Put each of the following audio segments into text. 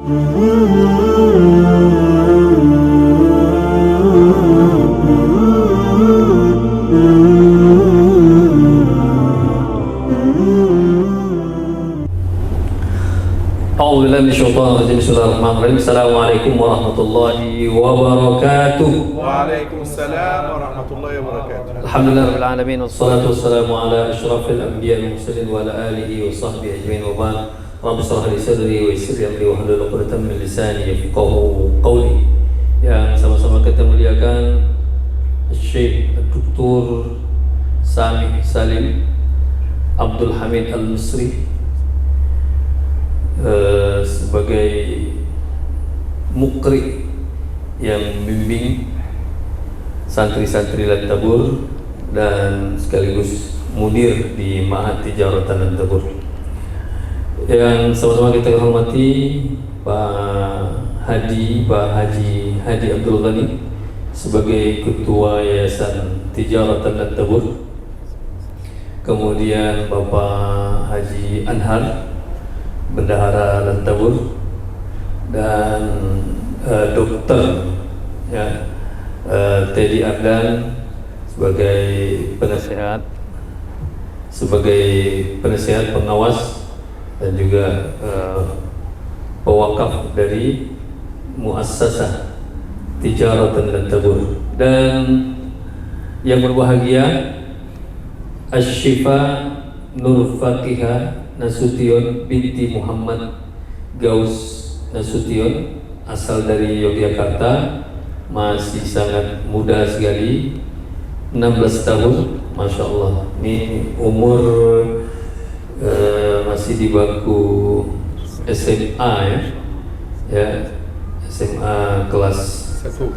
Bismillahirrahmanirrahim. Assalamualaikum warahmatullahi wabarakatuh. Waalaikumsalam warahmatullahi wabarakatuh. Alhamdulillahirabbil alamin wassalatu wassalamu ala asyrafil anbiya'i wal mursalin wa ala alihi wa sahbihi ajmain wa ba'd. Rabbi shrah li sadri wa yassir li amri wahlul 'uqdatam min lisani yafqahu qawli. Yang sama-sama kita muliakan Syekh Dr. Sami Salim Abdul Hamid Al-Misri sebagai mukri yang membimbing santri-santri Lantabur dan sekaligus mudir di Ma'had Tijaratan Lantabur. Yang sama-sama kita hormati Pak Haji Hadi Abdul Ghani sebagai Ketua Yayasan Tijaratan Lantabur. Kemudian Bapak Haji Anhar Bendahara Lantabur dan Dokter ya, Teddy Ardan sebagai penasehat pengawas dan juga pewakaf dari Muassasah Tijaratan Lantabur. Dan yang berbahagia Asy-Syifa Nur Fatihah Nasution binti Muhammad Gaus Nasution, asal dari Yogyakarta, masih sangat muda sekali, 16 tahun, Masya Allah. Ini umur masih di bangku SMA ya, SMA kelas 1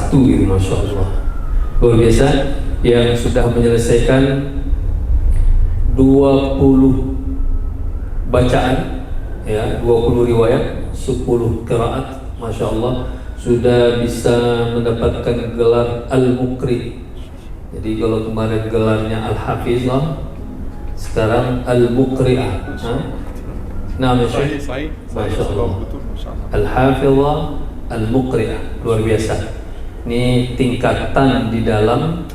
gitu, Masya Allah. Luar biasa, yang sudah menyelesaikan 20 bacaan ya, 20 riwayat, 10 qiraat, Masya Allah, sudah bisa mendapatkan gelar Al-Muqri. Jadi kalau kemarin gelarnya Al-Hafizah, sekarang Al-Muqri'ah. Nah, Masya Allah, Al-Hafizah, Al-Muqri'ah, luar biasa. Ini tingkatan di dalam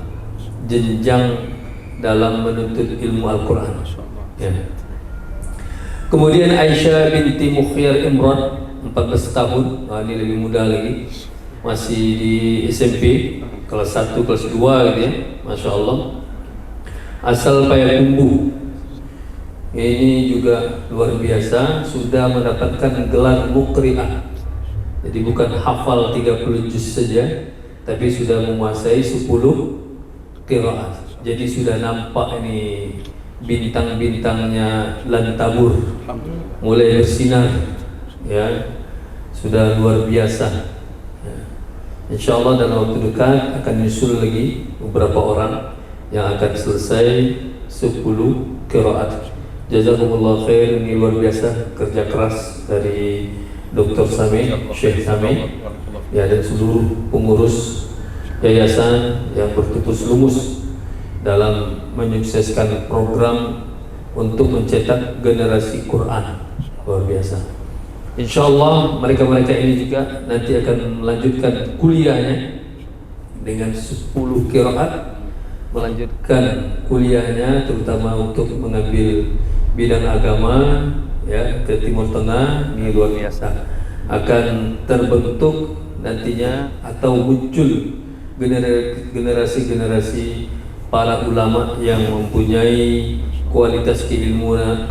jenjang dalam menuntut ilmu Al-Quran ya. Kemudian Aisyah binti Mukhyar Imran, 14 tahun, nah ini lebih muda lagi, masih di SMP kelas 1, kelas 2 gitu ya, Masya Allah, asal Payakumbuh. Ini juga luar biasa, sudah mendapatkan gelar Muqri'ah. Jadi bukan hafal 30 juz saja, tapi sudah menguasai 10 qiraat. Jadi sudah nampak ini bintang-bintangnya Lantabur mulai bersinar ya, sudah luar biasa ya. Insya Allah dalam waktu dekat akan nyusul lagi beberapa orang yang akan selesai 10 qiraat. Jazakumullah khair, ini luar biasa kerja keras dari Dr. Sami, Syekh Sami ya, dan seluruh pengurus yayasan yang bertutus lumus dalam menyukseskan program untuk mencetak generasi Quran. Luar biasa. Insya Allah mereka-mereka ini juga nanti akan melanjutkan kuliahnya dengan 10 qiraat, melanjutkan kuliahnya terutama untuk mengambil bidang agama ya, ke Timur Tengah. Ini luar biasa. Akan terbentuk nantinya atau muncul generasi-generasi para ulama yang mempunyai kualitas keilmuan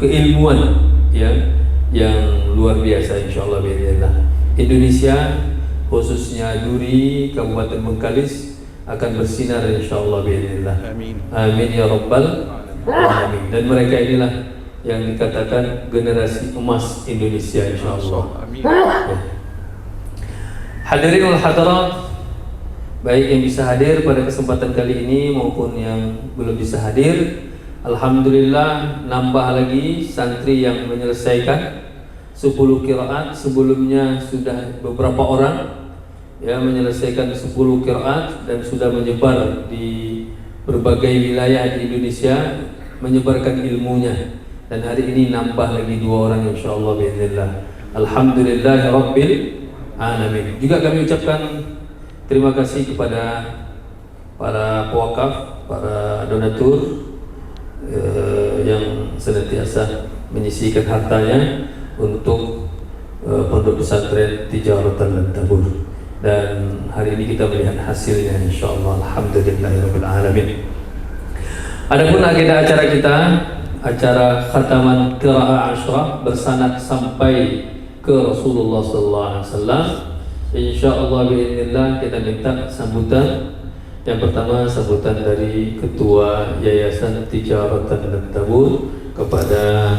yang luar biasa, insyaallah biidznillah. Indonesia khususnya Duri Kabupaten Bengkalis akan bersinar insyaallah biidznillah. Amin. Amin ya rabbal alamin. Dan mereka inilah yang dikatakan generasi emas Indonesia insyaallah. Amin. Hadirin wal hadirat, baik yang bisa hadir pada kesempatan kali ini maupun yang belum bisa hadir, alhamdulillah nambah lagi santri yang menyelesaikan 10 qiraat. Sebelumnya sudah beberapa orang ya menyelesaikan 10 qiraat dan sudah menyebar di berbagai wilayah di Indonesia, menyebarkan ilmunya. dan hari ini nambah lagi 2 orang insyaallah biiznillah. Alhamdulillahirabbil alamin. Juga kami ucapkan terima kasih kepada para pewakaf, para donatur yang senantiasa menyisihkan hartanya untuk pondok pesantren Tijaratan Lan Tabur. Dan hari ini kita melihat hasilnya insyaallah. Alhamdulillahirabbil alamin. Adapun agenda acara kita, acara khataman qiraah Ashrah bersanad sampai ke Rasulullah sallallahu alaihi wasallam. Insyaallah biiznillah kita minta sambutan. Yang pertama sambutan dari Ketua Yayasan Tijaratan Lan Tabur kepada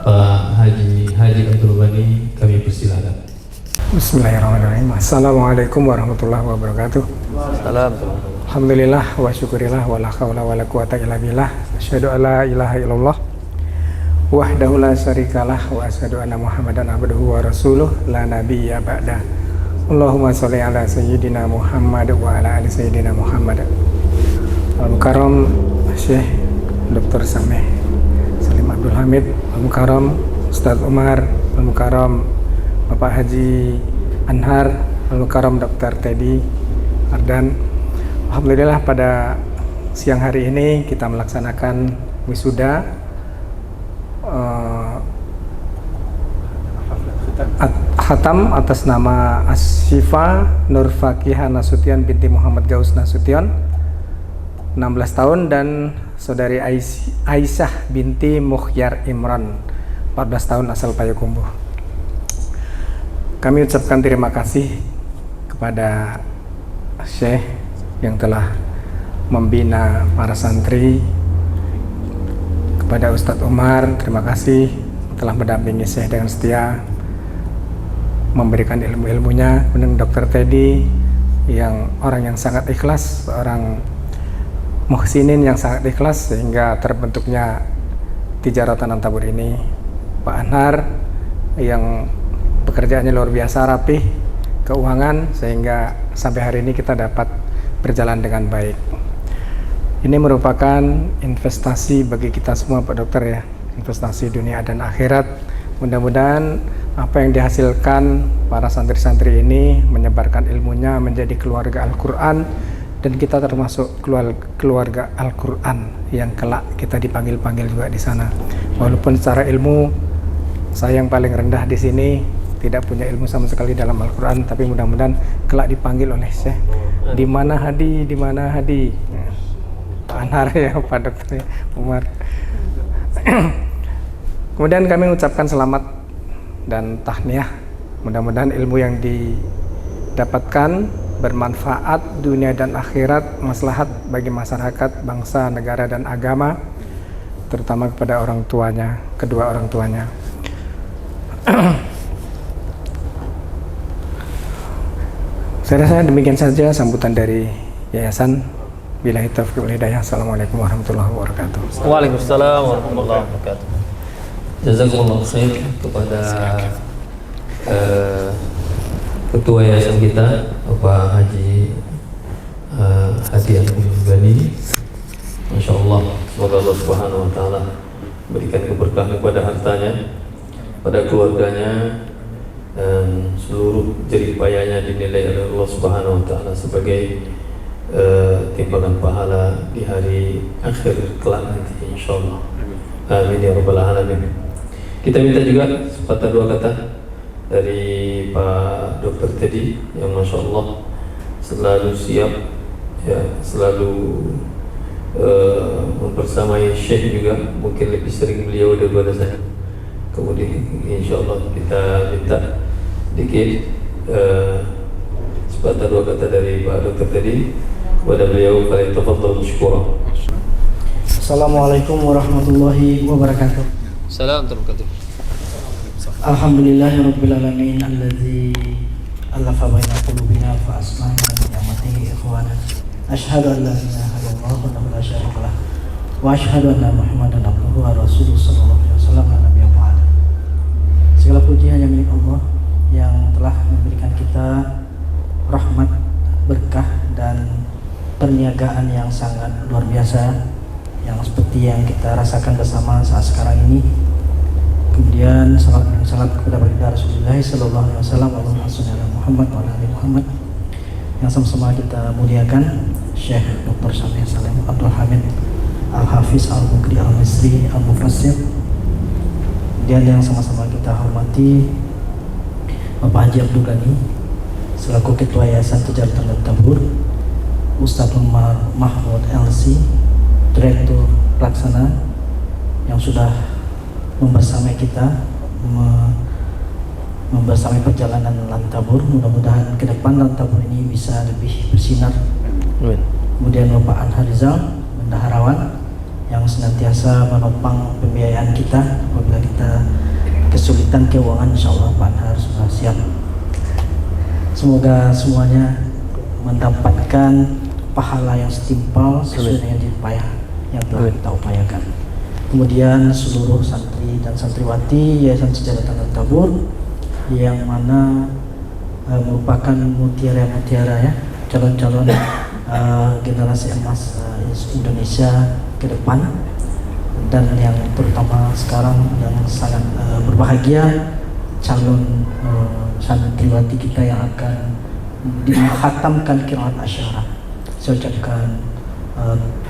Pak Haji Abdul Ghani, kami persilakan. Bismillahirrahmanirrahim. Assalamualaikum warahmatullahi wabarakatuh. Salam. Alhamdulillah wa syukurillah wa la haula wa la quwata illa billah. Asyhadu an la ilaha illallah wahdahu la syarikalah wa asyhadu anna Muhammadan abduhu wa rasuluh la nabiyya ba'da. Allahumma sholli ala sayyidina Muhammad wa ala ali sayyidina Muhammad. Al-Mukarram Syekh Dr. Sameh Salim Abdul Hamid, Al-Mukarram Ustaz Umar, Al-Mukarram Bapak Haji Anhar, Al-Mukarram Dr. Teddy Ardan. Alhamdulillah pada siang hari ini kita melaksanakan wisuda khatam atas nama Asyifa Nur Fakihah Nasution binti Muhammad Gaus Nasution 16 tahun dan saudari Aisyah binti Mukhyar Imran 14 tahun asal Payakumbuh. Kami ucapkan terima kasih kepada Syekh yang telah membina para santri, kepada Ustadz Umar, terima kasih telah mendampingi Syekh dengan setia, memberikan ilmu-ilmunya. Kemudian Dr. Teddy yang orang yang sangat ikhlas, seorang muhsinin yang sangat ikhlas sehingga terbentuknya Tijaratan Lan Tabur ini. Pak Anhar yang pekerjaannya luar biasa, rapih, keuangan, sehingga sampai hari ini kita dapat berjalan dengan baik. Ini merupakan investasi bagi kita semua Pak Dokter ya, investasi dunia dan akhirat. Mudah-mudahan apa yang dihasilkan para santri-santri ini menyebarkan ilmunya menjadi keluarga Al-Quran, dan kita termasuk keluarga Al-Quran yang kelak kita dipanggil-panggil juga di sana. Walaupun secara ilmu saya yang paling rendah di sini, tidak punya ilmu sama sekali dalam Al-Quran, tapi mudah-mudahan kelak dipanggil oleh Syekh. Di mana Hadi, di mana Hadi? Pak Anhar ya, Pak Dokter Umar. Kemudian kami ucapkan selamat dan tahniah. Mudah-mudahan ilmu yang didapatkan bermanfaat dunia dan akhirat, maslahat bagi masyarakat, bangsa, negara dan agama, terutama kepada orang tuanya, kedua orang tuanya. Saya rasa demikian saja sambutan dari yayasan. Billahi taufiq wal hidayah. Assalamualaikum warahmatullahi wabarakatuh. Waalaikumsalam warahmatullahi wabarakatuh. Jazakumullah khair kepada Ketua Yayasan kita Bapak Haji Abdul Ghani. Masya Allah, semoga Allah Subhanahu Wa Taala berikan keberkahan kepada hartanya, pada keluarganya, dan seluruh jerih payahnya dinilai oleh Allah Subhanahu Wa Taala sebagai timbangan pahala di hari akhir kelak nanti insyaallah. Amin ya rabbal alamin. Kita minta juga sepatah dua kata dari Pak Dr. Teddy yang Masya Allah selalu siap ya, selalu mempersamai Syekh juga, mungkin lebih sering beliau daripada saya. Kemudian insya Allah kita minta dikit sepatah dua kata dari Pak Dr. Teddy kepada beliau. Falyatafaddal mashkura. Assalamualaikum warahmatullahi wabarakatuh. Salam terima. Alhamdulillahirabbil alamin alladzi alafa baina qulubina fa asma'na bi ni'matihi ikhwana. Asyhadu an la ilaha illallah wa la syarika lah. Wa asyhadu anna Muhammadan abduhu wa rasuluhu sallallahu alaihi wasallam nabiyyu ba'd. Segala puji hanya milik Allah yang telah memberikan kita rahmat, berkah dan perniagaan yang sangat luar biasa, yang seperti seperti yang kita rasakan bersama saat sekarang ini. Kemudian salam kepada baginda Rasulullah sallallahu alaihi wasallam, Allahumma shalli ala Muhammad wa ala ali Muhammad. Yang sama-sama kita muliakan Syekh Dr. Syamil Salim Abdul Hamid Al-Hafiz Al-Mukri Al-Misri Al-Mufassir. Dan yang sama-sama kita hormati Bapak Haji Abdul Ghani selaku Ketua Yayasan Tijaratan dan Tabur, Ustadz Umar Mahmud LC, Direktur Pelaksana yang sudah membersamai kita membersamai perjalanan Lantabur. Mudah-mudahan ke depan Lantabur ini bisa lebih bersinar. Kemudian Bapak Anhar Rizal, bendaharawan yang senantiasa menopang pembiayaan kita apabila kita kesulitan keuangan. InsyaAllah Pak Anhar sudah siap. Semoga semuanya mendapatkan pahala yang setimpal sesuai dengan upaya yang telah kita upayakan. Kemudian seluruh santri dan santriwati Yayasan Tijaratan dan Tabur yang mana merupakan mutiara-mutiara ya, calon-calon generasi emas Indonesia ke depan, dan yang terutama sekarang yang sangat berbahagia calon santriwati kita yang akan dihatamkan qiraat asyara. Saya ucapkan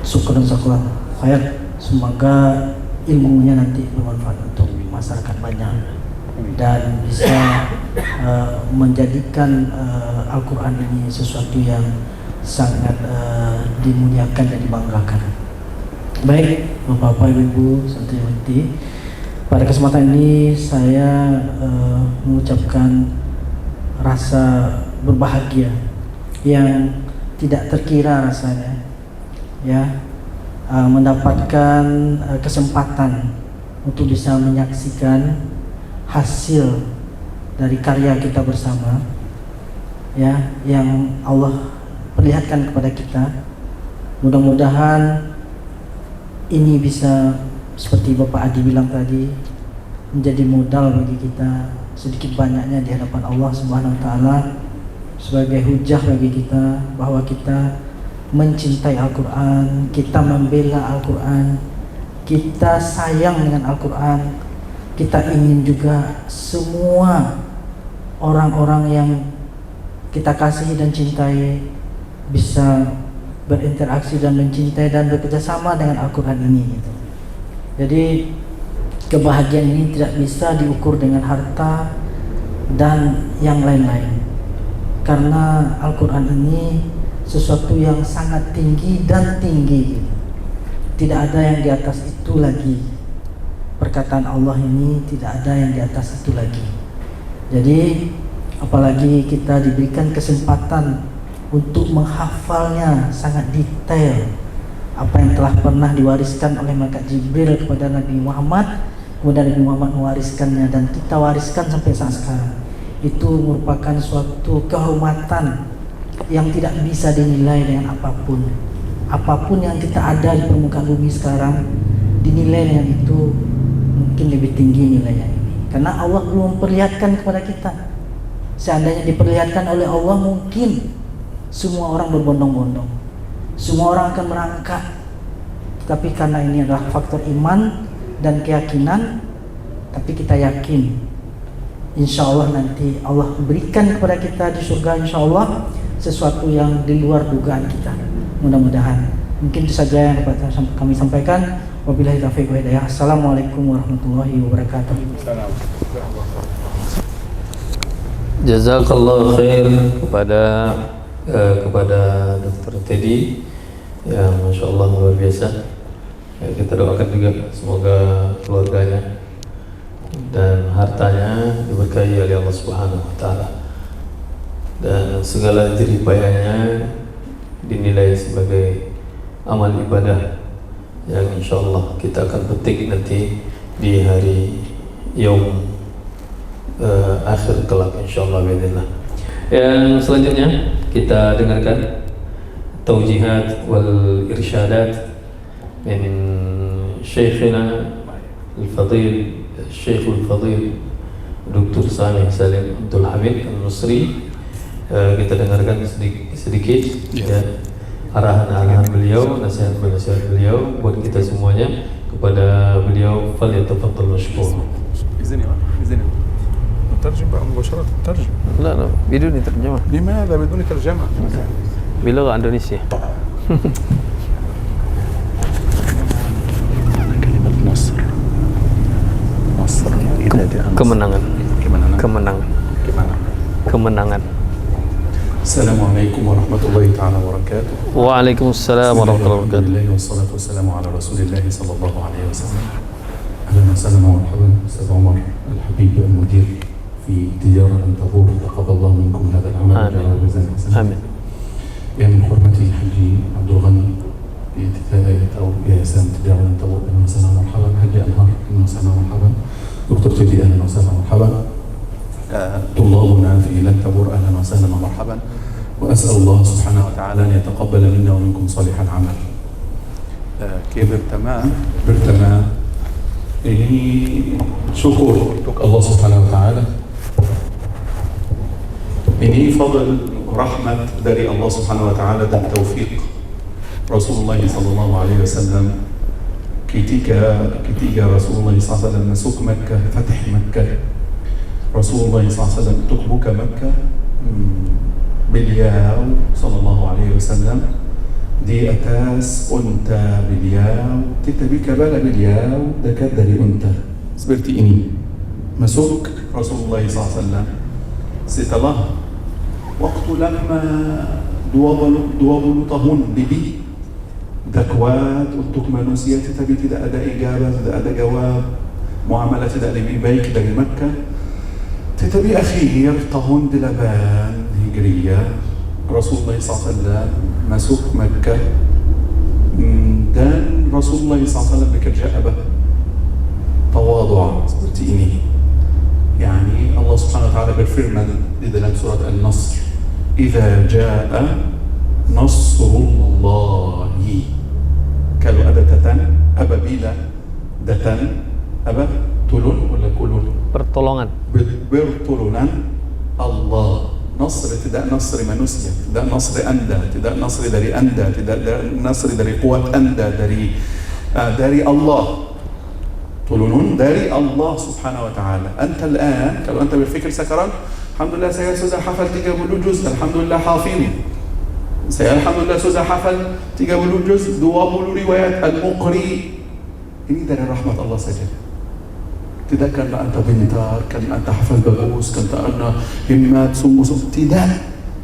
syukur dan syukur khair. Semoga ilmunya nanti bermanfaat untuk masyarakat banyak dan bisa menjadikan Al-Quran ini sesuatu yang sangat dimuliakan dan dibanggakan. Baik, Bapak-Bapak, Ibu-Ibu, santriwati, pada kesempatan ini saya mengucapkan rasa berbahagia yang tidak terkira rasanya, ya, mendapatkan kesempatan untuk bisa menyaksikan hasil dari karya kita bersama, ya, yang Allah perlihatkan kepada kita. Mudah-mudahan ini bisa seperti Bapak Adi bilang tadi, menjadi modal bagi kita sedikit banyaknya di hadapan Allah Subhanahu wa taala, sebagai hujah bagi kita bahwa kita mencintai Al-Quran, kita membela Al-Quran, kita sayang dengan Al-Quran, kita ingin juga semua orang-orang yang kita kasihi dan cintai bisa berinteraksi dan mencintai dan bekerjasama dengan Al-Quran ini gitu. Jadi kebahagiaan ini tidak bisa diukur dengan harta dan yang lain-lain, karena Al-Quran ini sesuatu yang sangat tinggi dan tinggi. Tidak ada yang di atas itu lagi. Perkataan Allah ini tidak ada yang di atas itu lagi. Jadi apalagi kita diberikan kesempatan untuk menghafalnya sangat detail, apa yang telah pernah diwariskan oleh malaikat Jibril kepada Nabi Muhammad, kemudian Nabi Muhammad mewariskannya dan kita wariskan sampai saat sekarang. Itu merupakan suatu kehormatan yang tidak bisa dinilai dengan apapun. Apapun yang kita ada di permukaan bumi sekarang, dinilai dengan itu mungkin lebih tinggi nilainya ini, karena Allah belum memperlihatkan kepada kita. Seandainya diperlihatkan oleh Allah, mungkin semua orang berbondong-bondong, semua orang akan merangkak. Tapi karena ini adalah faktor iman dan keyakinan, tapi kita yakin insya Allah nanti Allah berikan kepada kita di surga insya Allah sesuatu yang di luar dugaan kita. Mudah-mudahan. Mungkin itu saja yang dapat kami sampaikan. Wabillahi taufiq wal hidayah. Assalamualaikum warahmatullahi wabarakatuh. Jazakallahu khair kepada Dr. Teddy yang Masya Allah luar biasa. Ya, kita doakan juga semoga keluarganya dan hartanya diberkahi oleh Allah Subhanahu wa taala, dan segala jerih payahnya dinilai sebagai amal ibadah yang insya Allah kita akan petik nanti di hari yaum akhir kelak insya Allah. Yang selanjutnya kita dengarkan taujihat wal irsyadat min Syekhina Al-Fadil Syekhul Fadil Dr. Syamil Salim Abdul Hamid Al-Misri. Kita dengarkan sedikit ya, arahan-arahan beliau, nasihat-nasihat beliau buat kita semuanya. Kepada beliau, falyatafaddal mashkur. إذن نترجم بقى مباشرة. ترجم. لا بدون ترجمة. لماذا بدون ترجمة؟ بلغة إندونيسيا. كلمة نصر. Kemenangan. Kemenangan. Assalamualaikum warahmatullahi ta'ala wabarakatuh. Waalaikumsalam warahmatullahi wabarakatuh. Bismillahirrahmanirrahim. Wassalatu wassalamu ala Rasulillah sallallahu alaihi wasallam. Ahlan wa sahlan wa marhaban Ustaz Umar Al-Habib Al-Mudir fi Tijarah An-Tabur. Taqabbalallahu minkum hadha al-amal wa jazaakum Amin. Yang menghormati Haji Abdul Ghani di atau Yayasan Tijarah An-Tabur. Ahlan wa sahlan wa marhaban Haji Anhar. Ahlan wa sahlan wa marhaban Dr. Tedi. Ahlan wa sahlan wa marhaban طلابنا في التبور. أهلا وسهلا ومرحبا وأسأل الله سبحانه وتعالى أن يتقبل منا ومنكم صالح العمل. كيف برتما ini syukur untuk Allah Subhanahu wa taala. Ini fadl rahmat dari Allah Subhanahu wa taala dan taufik Rasulullah sallallahu alaihi wasallam ketika Rasulullah sallallahu alaihi wasallam masuk Makkah, fatih Makkah. Rasulullah SAW untuk buka Makkah, beliau sallallahu alaihi wasallam di atas unta beliau, tetapi kepala beliau dekat dari unta seperti ini. Masuk Rasulullah SAW setelah waktu lama 20 tahun lebih dakwat untuk manusia, tetapi tidak ada ijabah, tidak ada jawab, muamalah tidak lebih baik dari Makkah. Tetapi akhir tahun 8 Hijriah Rasulullah SAW masuk Makkah dan Rasulullah SAW bekerja apa? Tawadhu seperti ini. Yani Allah Subhanahu wa taala berfirman di dalam surat An-Nasr, "Idza jaa nasrullahi." Kalau ada datang, apabila datang apa? Tulun wala kulun? Pertolongan. Pertolongan Allah. Nasr tidak nasr manusia, tidak nasr anda, tidak nasr dari anda, tidak nasr dari kuat anda, dari Allah. Tulunun dari Allah Subhanahu wa taala. Anta الآن kalau anta berfikir sekarang, alhamdulillah saya sudah hafal 30 juz, alhamdulillah hafiz. Saya alhamdulillah sudah hafal 30 juz, 20 riwayat Al-Muqri. Ini dari rahmat Allah saja. Tidak karena anta pintar, karena anta hafal bagus, karena anta himmat, sungguh-sungguh. Tidak.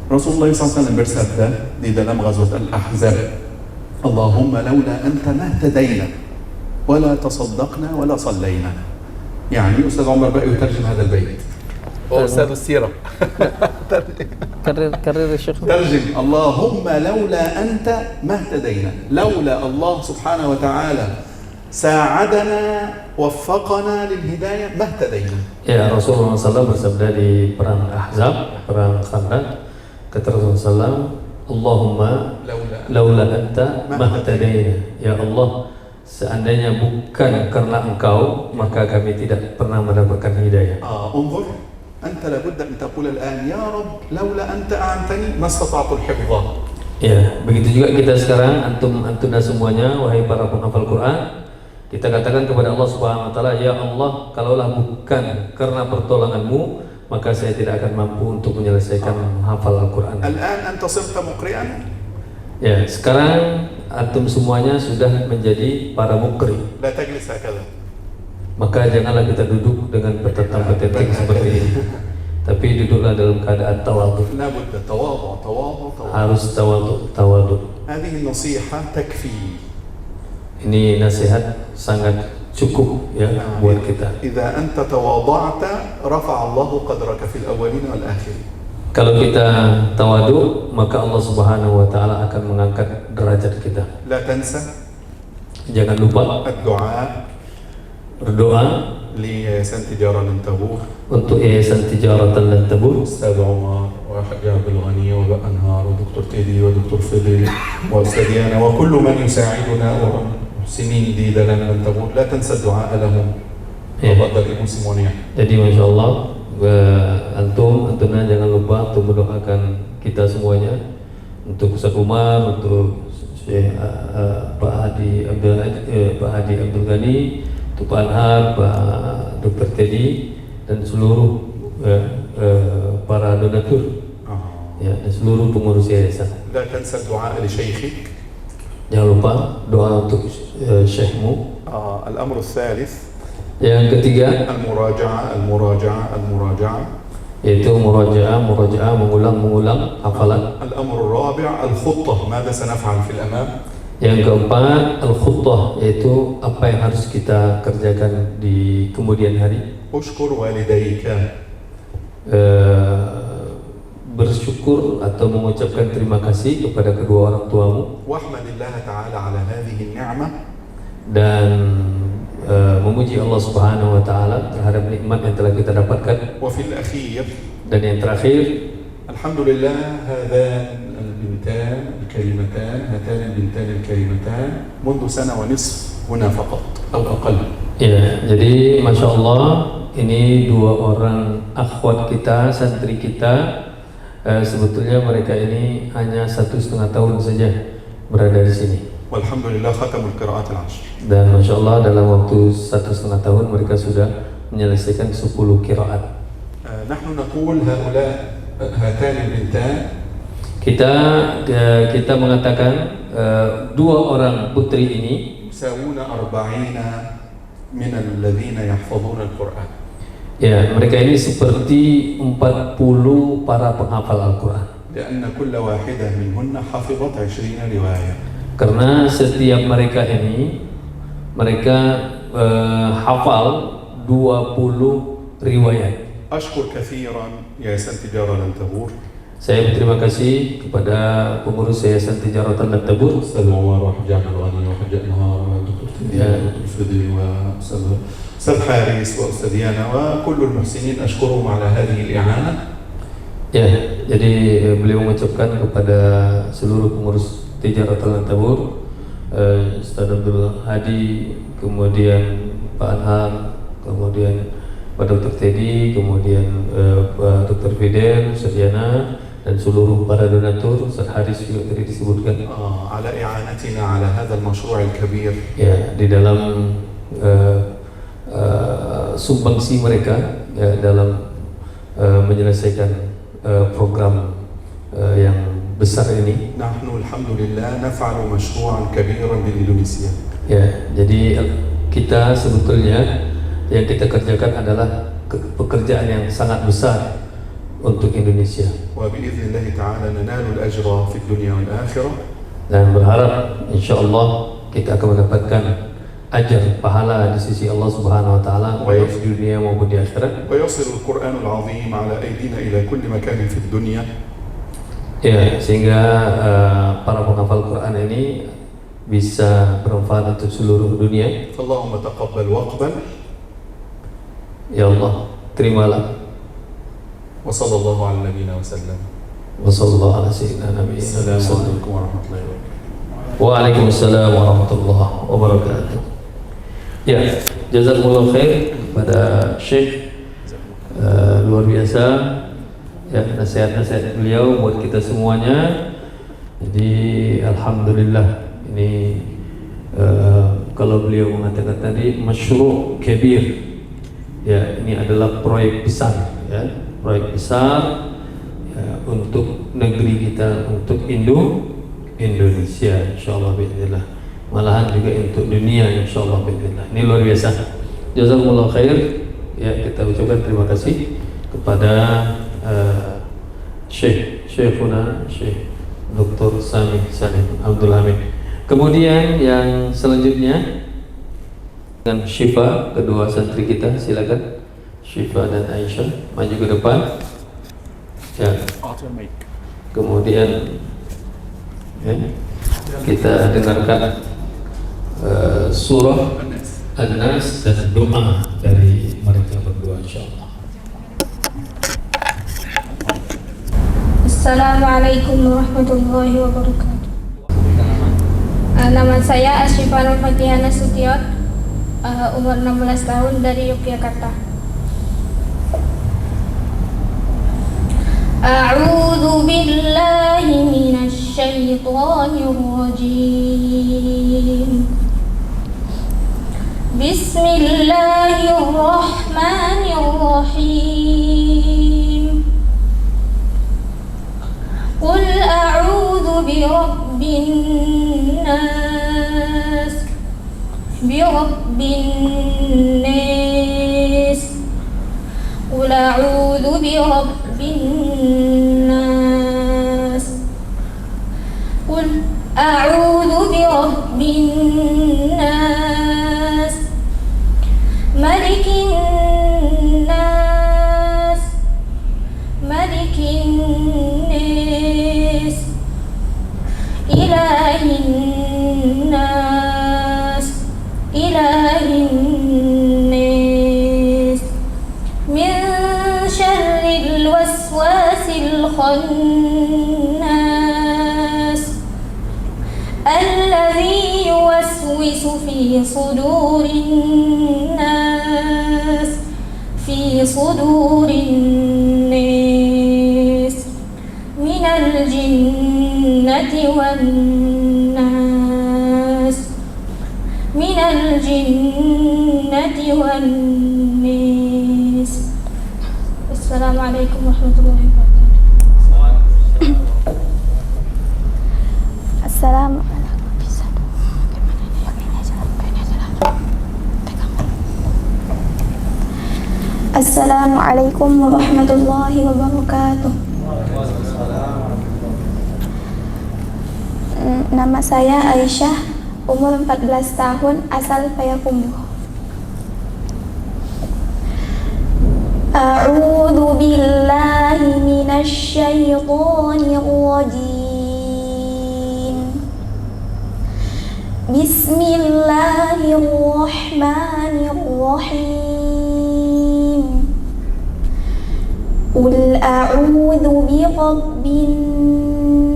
Rasulullah SAW bersabda di dalam Ghazwat Al-Ahzab, Allahumma laula anta mahtadayna, wala tasaddaqna, wala sallayna. يعني أستاذ عمر بقى يترجم هذا البيت. أستاذ السيرة. كرر الشيخ. ترجم اللهم لولا أنت mahtadayna. لولا الله سبحانه وتعالى ساعدنا وفقنا للهداية mahtadayna. Ya, Rasulullah SAW bersabda di perang Ahzab, perang Khandaq, kata Rasulullah SAW, Allahumma laula anta mahtadayna. Ya Allah, seandainya bukan karena engkau, maka kami tidak pernah mendapatkan hidayah. انظر أنت لابد أن تقول الآن يا رب لولا أنت أعنتني ما استطعت الحفظ. Ya, begitu juga kita sekarang, antum dan semuanya, wahai para penghafal Quran, kita katakan kepada Allah Subhanahu wa taala, ya Allah, kalaulah bukan karena pertolonganmu, maka saya tidak akan mampu untuk menyelesaikan menghafal Al-Quran. الآن أنت صرت مقرئا. Ya, sekarang antum semuanya sudah menjadi para mukri. لا تجلس هكذا. Maka janganlah kita duduk dengan bertetap-tetap seperti ini. Tapi duduklah dalam keadaan tawadhu. لابد تواضع. Harus tawadhu. هذه النصيحة تكفي. Ini nasihat sangat cukup ya buat kita. إذا أنت تواضعت رفع الله قدرك في الأولين والآخرين. Kalau kita tawadhu, maka Allah Subhanahu wa taala akan mengangkat derajat kita. لا تنسى. Jangan lupa الدعاء. berdoa لياسان تجارة لن تبور. untuk Yayasan Tijaratan Lan Tabur. أستاذ عمر وحاج عبد الغني وبقى أنهار ودكتور تيدي ودكتور فضيل وأستاذ ديانا وكل من يساعدنا ومحسنين دي دلنا لن تبور. لا تنسى الدعاء لهم. تفضل Ibu semuanya. Jadi Masya Allah, antumnya jangan lupa untuk mendoakan kita semuanya, untuk Ustaz Umar, untuk Syekh Pak Hadi Abdul Ghani, Pak Anhar, Pak Dr. Teddy, dan seluruh para donatur, ya, dan seluruh pengurus yayasan. لا تنسى الدعاء لشيخك. Jangan lupa doa untuk syekhmu. الأمر الثالث Yang ketiga, المراجعة yaitu murajaah, mengulang hafalan. الأمر الرابع الخطة، ماذا سنفعل في الأمام. Yang keempat, al-khutbah, yaitu apa yang harus kita kerjakan di kemudian hari. أشكر والديك. Bersyukur atau mengucapkan terima kasih kepada kedua orang tuamu, واحمد الله تعالى على هذه النعمة. dan memuji Allah Subhanahu wa taala terhadap nikmat yang telah kita dapatkan. وفي الأخير Dan yang terakhir, الحمد لله هاتان البنتان الكريمتان منذ سنة ونصف هنا فقط أو أقل. ya, jadi Masya Allah, ini dua orang akhwat kita, santri kita. Sebetulnya mereka ini hanya 1,5 tahun saja berada di sini. والحمد لله ختموا القراءات 10. Dan Masya Allah, dalam waktu 1,5 tahun mereka sudah menyelesaikan 10 qiraat. نحن نقول هاتان البنتان Kita mengatakan dua orang putri ini يساوون 40 من الذين يحفظون القرآن. ya, mereka ini seperti 40 para penghafal Al-Quran. لأن كل واحدة منهن حفظت 20 رواية. Karena setiap mereka ini hafal 20 riwayat. أشكر كثيرا ياسن تجارة لن تبور. Saya berterima kasih kepada pengurus Yayasan Tijaratan Lan Tabur, أستاذ عمر وحجاج الغني وحجاج نهار ودكتور تديان ودكتور فدي وأستاذ حارس وأستاذ يانا وكل المحسنين أشكرهم على هذه الإعانة. ya, jadi beliau mengucapkan kepada seluruh pengurus Tijaratan Lan Tabur, Ustaz Abdul Hadi, kemudian Pak Anhar, kemudian Pak Dr. Teddy, kemudian Pak Dr. Fidel, Ustaz Yana, dan seluruh para donatur. Ustaz Haris juga tadi disebutkan, على إعانتنا على هذا المشروع الكبير. ya, di dalam sumbangsi mereka, ya, dalam menyelesaikan program yang besar ini. نحن الحمد لله نفعل مشروعا كبيرا بإندونيسيا. Ya, jadi kita sebetulnya yang kita kerjakan adalah pekerjaan yang sangat besar untuk Indonesia. وبإذن الله تعالى ننال الأجر في الدنيا والآخرة. Dan berharap insya Allah kita akan mendapatkan ajar pahala di sisi Allah Subhanahu wa taala, baik di dunia maupun di akhirat. ويصل القرآن العظيم على أيدينا إلى كل مكان في الدنيا. Ya, sehingga para penghafal Quran ini bisa bermanfaat untuk seluruh dunia. فاللهم تقبل واقبل. Ya Allah, terimalah. وصلى الله على نبينا وسلم. Wassallallahu ala sayyidina Nabi. السلام عليكم ورحمة الله وبركاته. Waalaikumsalam warahmatullahi wabarakatuh. Ya, jazakumullah khair kepada Syekh, luar biasa ya nasihat-nasihat beliau buat kita semuanya. Jadi alhamdulillah, ini kalau beliau mengatakan tadi masyru' kabir, ya, ini adalah proyek besar, ya, proyek besar ya, untuk negeri kita, untuk Indonesia, insyaallah biidznillah. Malahan juga untuk dunia, insyaallah biidznillah. Ini luar biasa. Jazakumullah khair. Ya, kita ucapkan terima kasih kepada Syekhuna Syekh Dr. Sami Salim Abdul Hamid. Kemudian yang selanjutnya dengan Syifa, kedua santri kita, silakan Syifa dan Aisyah maju ke depan. Ya. Kemudian ya, kita dengarkan surah An-Nas dan doa dari mereka berdua, insyaallah. Assalamualaikum warahmatullahi wabarakatuh. Nama saya Asyifa Nur Fatihah Nasution, umur 16 tahun, dari Yogyakarta. A'udzu billahi minasy الشيطان الرجيم. بسم الله الرحمن الرحيم. قل أعوذ برب الناس برب الناس. قل أعوذ برب الناس. قل أعوذ برب الناس ملك الناس ملك الناس إله الناس إله الناس من شر الوسواس الخناس الذي يوسوس في صدور الناس من الجنة والناس من الجنة والناس. السلام عليكم ورحمة الله وبركاته. Assalamualaikum warahmatullahi wabarakatuh. Nama saya Aisyah, umur 14 tahun, asal Payakumbuh. A'udzu billahi minasy syaithanir rajim. Bismillahirrahmanirrahim. Qul a'udzu birabbin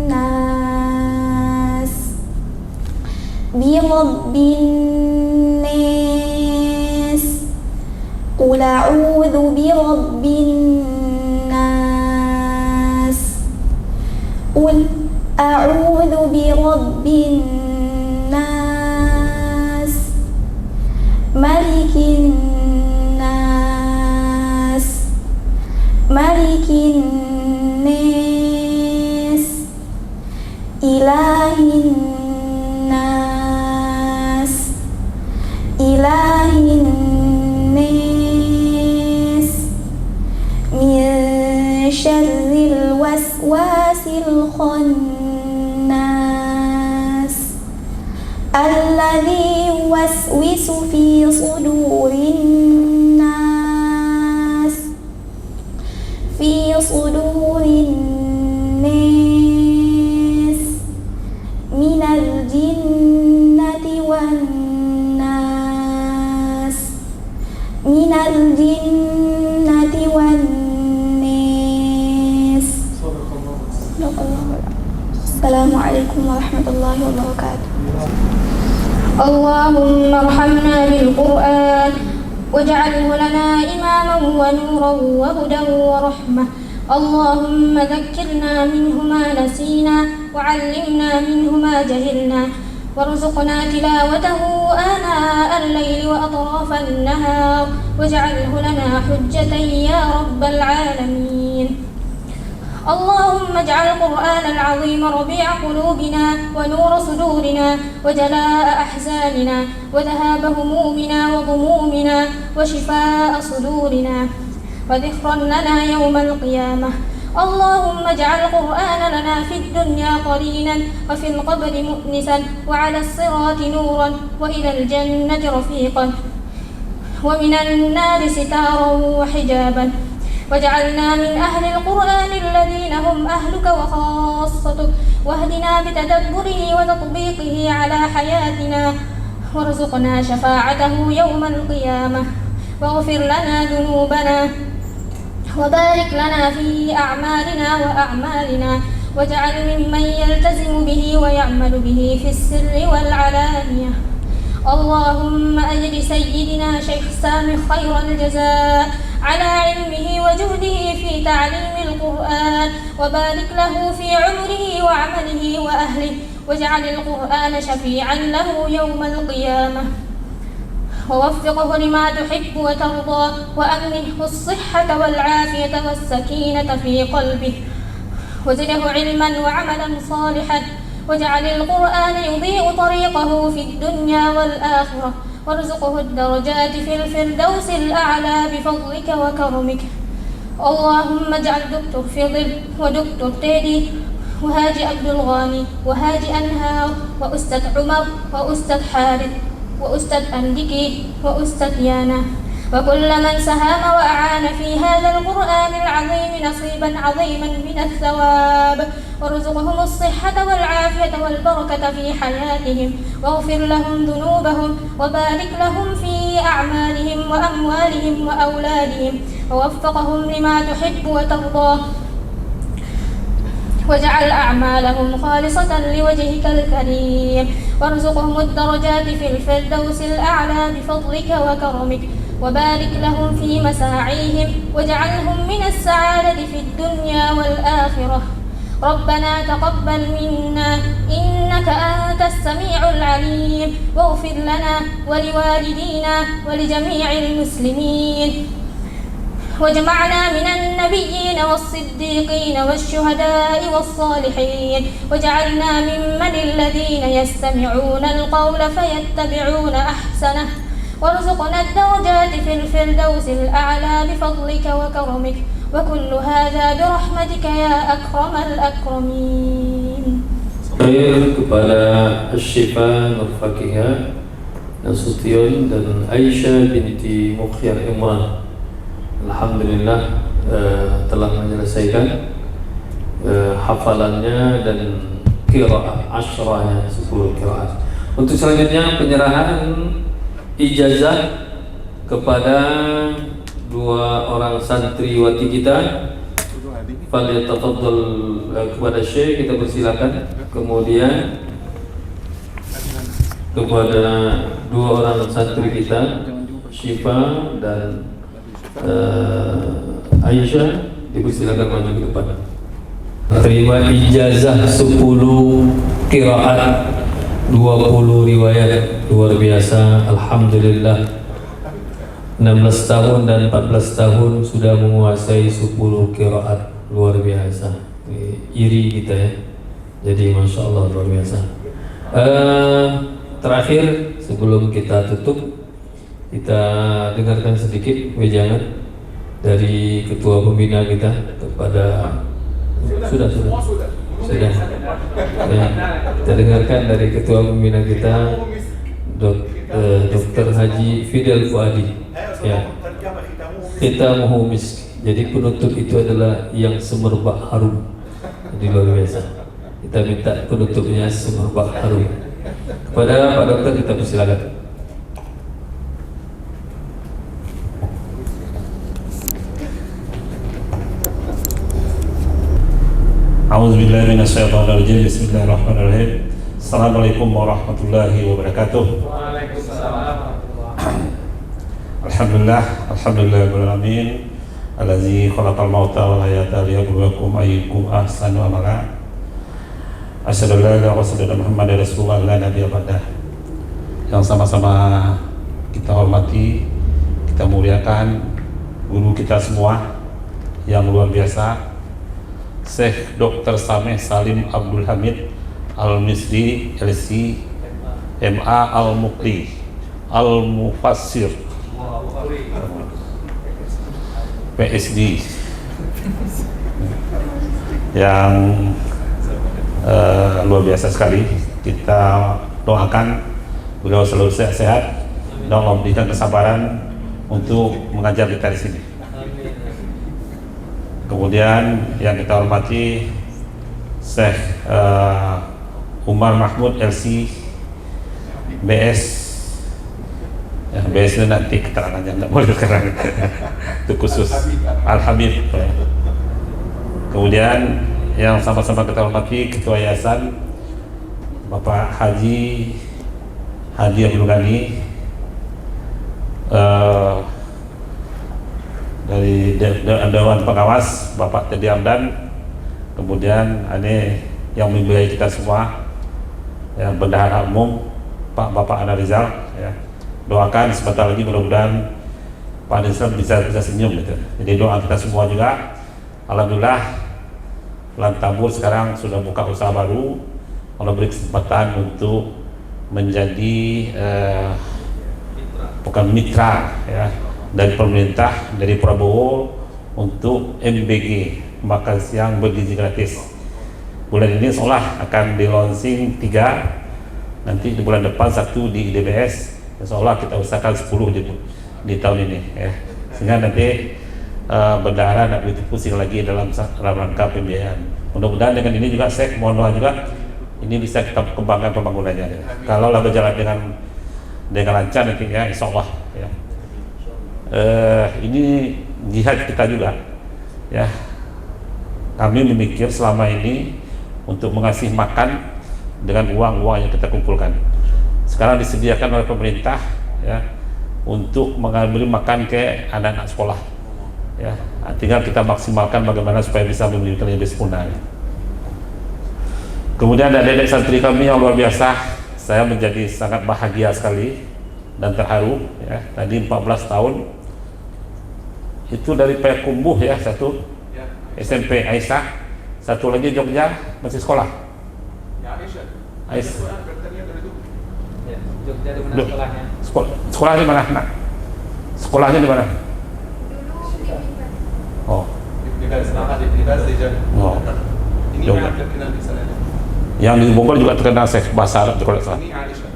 nas birabbin nas. Qul a'udzu birabbin nas. Qul a'udzu birabbin nas malikin nas malikin nas ilahin nas ilahin nas min syarril waswasil khannas alladzi yuwaswisu fi sudurin nas minal jinnati wan nas minal jinnati wan nas. Assalamualaikum warahmatullahi wabarakatuh. اللهم ارحمنا بالقرآن واجعله لنا إماما ونورا وهدى ورحمة. اللهم ذكرنا منه ما نسينا وعلمنا منه ما جهلنا وارزقنا تلاوته آناء الليل وأطراف النهار واجعله لنا حجة يا رب العالمين. اللهم اجعل القرآن العظيم ربيع قلوبنا ونور صدورنا وجلاء أحزاننا وذهاب همومنا وغمومنا وشفاء صدورنا وذكرا لنا يوم القيامة. اللهم اجعل القرآن لنا في الدنيا قرينا وفي القبر مؤنسا وعلى الصراط نورا وإلى الجنة رفيقا ومن النار ستارا وحجابا. واجعلنا من أهل القرآن الذين هم أهلك وخاصتك واهدنا بتدبره وتطبيقه على حياتنا وارزقنا شفاعته يوم القيامة واغفر لنا ذنوبنا وبارك لنا في أعمالنا وأعمالنا واجعل ممن يلتزم به ويعمل به في السر والعلانية. اللهم أجر سيدنا شيخ سامي خير الجزاء على علمه وجهده في تعليم القرآن القرآن وبارك له في عمره وعمله وأهله واجعل القرآن شفيعا له يوم القيامة ووفقه لما تحب وترضى وأمنه الصحة والعافية والسكينة في قلبه وزده علما وعملا صالحا واجعل القرآن يضيء طريقه في الدنيا والآخرة وارزقه الدرجات في الفردوس الأعلى بفضلك وكرمك. اللهم اجعل دكتور فضل ودكتور تيدي وهاجي عبد الغاني وهاجي أنهار وأستاذ عمر وأستاذ حارث وأستاذ أنديكي وأستاذ يانا وكل من ساهم وأعان في هذا القرآن العظيم نصيبا عظيما من الثواب وارزقهم الصحة والعافية والبركة في حياتهم واغفر لهم ذنوبهم وبارك لهم في أعمالهم وأموالهم وأولادهم ووفقهم لما تحب وترضى واجعل أعمالهم خالصة لوجهك الكريم وارزقهم الدرجات في الفردوس الأعلى بفضلك وكرمك وبارك لهم في مساعيهم واجعلهم من السعادة في الدنيا والآخرة. ربنا تقبل منا إنك أنت السميع العليم واغفر لنا ولوالدينا ولجميع المسلمين واجمعنا من النبيين والصديقين والشهداء والصالحين واجعلنا ممن الذين يستمعون القول فيتبعون أحسنه وارزقنا الدرجات في الفردوس الأعلى بفضلك وكرمك وكل هذا برحمتك يا أكرم الأكرمين. Kepada Syifa Nur Fakihah Nasution dan Aisyah binti Mukhyar Imran, alhamdulillah telah menyelesaikan hafalannya dan qiraah asyrahnya 10 qiraat. Untuk selanjutnya penyerahan ijazah kepada 2 orang santriwati kita. Falyatafaddal kepada Syekh kita persilakan. Kemudian kepada 2 orang santri kita Syifa dan Aisyah dipersilakan maju ke depan. Terima ijazah 10 qiraat 20 riwayat, luar biasa. Alhamdulillah 16 tahun dan 14 tahun sudah menguasai 10 qiraat, luar biasa. Iri kita ya. Jadi Masya Allah luar biasa. Terakhir sebelum kita tutup, kita dengarkan sedikit wejangan dari ketua pembina kita kepada sudah. Ya, kita dengarkan dari ketua pembina kita Dr. Haji Fidel Fuadi. Ya, kita mau misk. Jadi penutup itu adalah yang semerbak harum. Jadi luar biasa. Kita minta penutupnya semerbak harum. Kepada Pak Dokter kita persilakan. A'udzubillahi minasyaitonirrajim. Bismillahirrahmanirrahim. Assalamualaikum warahmatullahi wabarakatuh. Alhamdulillah, alhamdulillahirabbil alamin. Allazi khalaqal mauta wal hayata liyabluwakum ayyukum ahsanu amala. Asyhadu an la ilaha illallah Muhammadar Rasulullah la nabiyya ba'dah. Yang sama-sama kita hormati, kita muliakan guru kita semua yang luar biasa, Syekh Dr. Sameh Salim Abdul Hamid Al-Misri LC MA Al-Muqri Al-Mufassir PSD yang luar biasa sekali. Kita doakan beliau selalu sehat-sehat dan Allah memberikan kesabaran untuk mengajar kita di sini. Kemudian yang kita hormati Syekh Umar Mahmud LC BS. Ya, BS itu nanti keterangannya tidak boleh sekarang. Itu khusus Al-Habib. Kemudian yang sama-sama kita hormati Ketua Yayasan Bapak Haji Hadi Abdul Ghani, dari Dewan Pengawas Bapak Teddy Hamdan, kemudian ini yang membiayai kita semua, ya, Bendahara Umum Pak Bapak Ana Rizal, ya. Doakan sebentar lagi mudah-mudahan Pak Rizal bisa senyum gitu. Jadi doa kita semua juga. Alhamdulillah Lan Tabur sekarang sudah buka usaha baru. Allah beri kesempatan untuk menjadi bukan mitra, ya, dari pemerintah, dari Prabowo untuk MBG, makan siang bergizi gratis. Bulan ini seolah akan di launching 3, nanti di bulan depan 1 di IDBS, seolah kita usahakan 10 di tahun ini, ya. Sehingga nanti bendahara tidak begitu pusing lagi dalam rangka pembiayaan. Mudah-mudahan dengan ini juga saya mohon doa juga ini bisa kita kembangkan pembangunannya, ya. Kalau lah berjalan dengan lancar nantinya, insya Allah, ya. Ini jihad kita juga, ya. Kami memikir selama ini untuk mengasih makan dengan uang-uang yang kita kumpulkan. Sekarang disediakan oleh pemerintah, ya, untuk mengambil makan ke anak-anak sekolah, ya. Tinggal kita maksimalkan bagaimana supaya bisa memberikan lebih sempurna. Kemudian ada adik santri kami yang luar biasa, saya menjadi sangat bahagia sekali dan terharu, ya. Tadi 14 tahun itu dari Payakumbuh, ya, satu SMP Aisyah, satu lagi Jogja masih sekolah. Aisyah. Jogja di mana sekolahnya? Sekolah di mana, nak? Sekolahnya di mana? Oh. Oh. Jogja. Yang di Bogor juga terkenal bahasa Arab juga salah.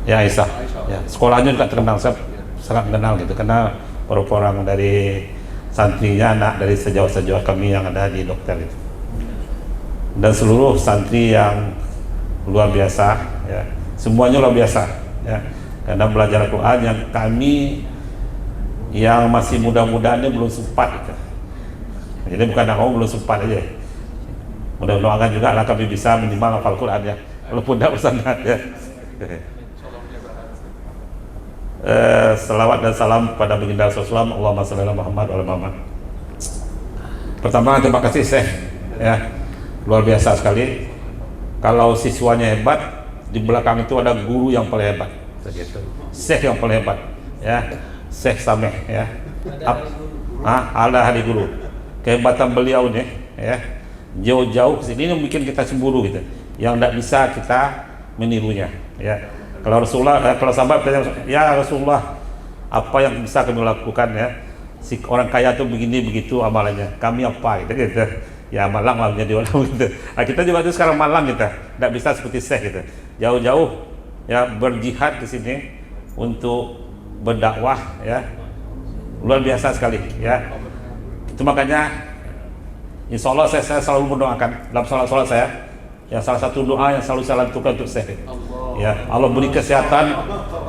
Ya, Aisyah. Ya, sekolahnya juga terkenal, saya sangat kenal gitu, karena orang dari santrinya anak dari sejawat-sejawat kami yang ada di dokter itu. Dan seluruh santri yang luar biasa, ya. Semuanya luar biasa, ya. Karena belajar Al-Quran yang kami yang masih muda-muda ini belum sempat gitu. Jadi bukan aku belum sempat aja. Mudah-mudahan juga lah kami bisa minimal hafal Quran, ya, walaupun tidak bersanad, ya. Selawat dan salam pada baginda Rasulullah, Allahumma shalli ala Muhammad wa ala Muhammad. Pertama terima kasih Syekh, ya, luar biasa sekali. Kalau siswanya hebat, di belakang itu ada guru yang paling hebat, segitu. Syekh yang paling hebat, ya, Syekh Sameh, ya. Ada hari guru. Kehebatan beliau nih, ya, jauh-jauh kesini yang bikin kita cemburu gitu, yang tidak bisa kita menirunya, ya. Kalau Rasulullah, kalau sahabat, ya Rasulullah, apa yang bisa kami lakukan, ya? Si orang kaya tuh begini begitu amalannya, kami apa gitu, gitu. Ya malang lah menjadi orang gitu. Nah, kita juga tuh sekarang malang kita, tidak bisa seperti Syekh gitu. Jauh-jauh, ya, berjihad ke sini untuk berdakwah, ya, luar biasa sekali, ya. Itu makanya, insya Allah saya selalu mendoakan dalam sholat saya. Ya, salah satu doa yang selalu saya lakukan untuk Syekh, ya, Allah beri kesehatan,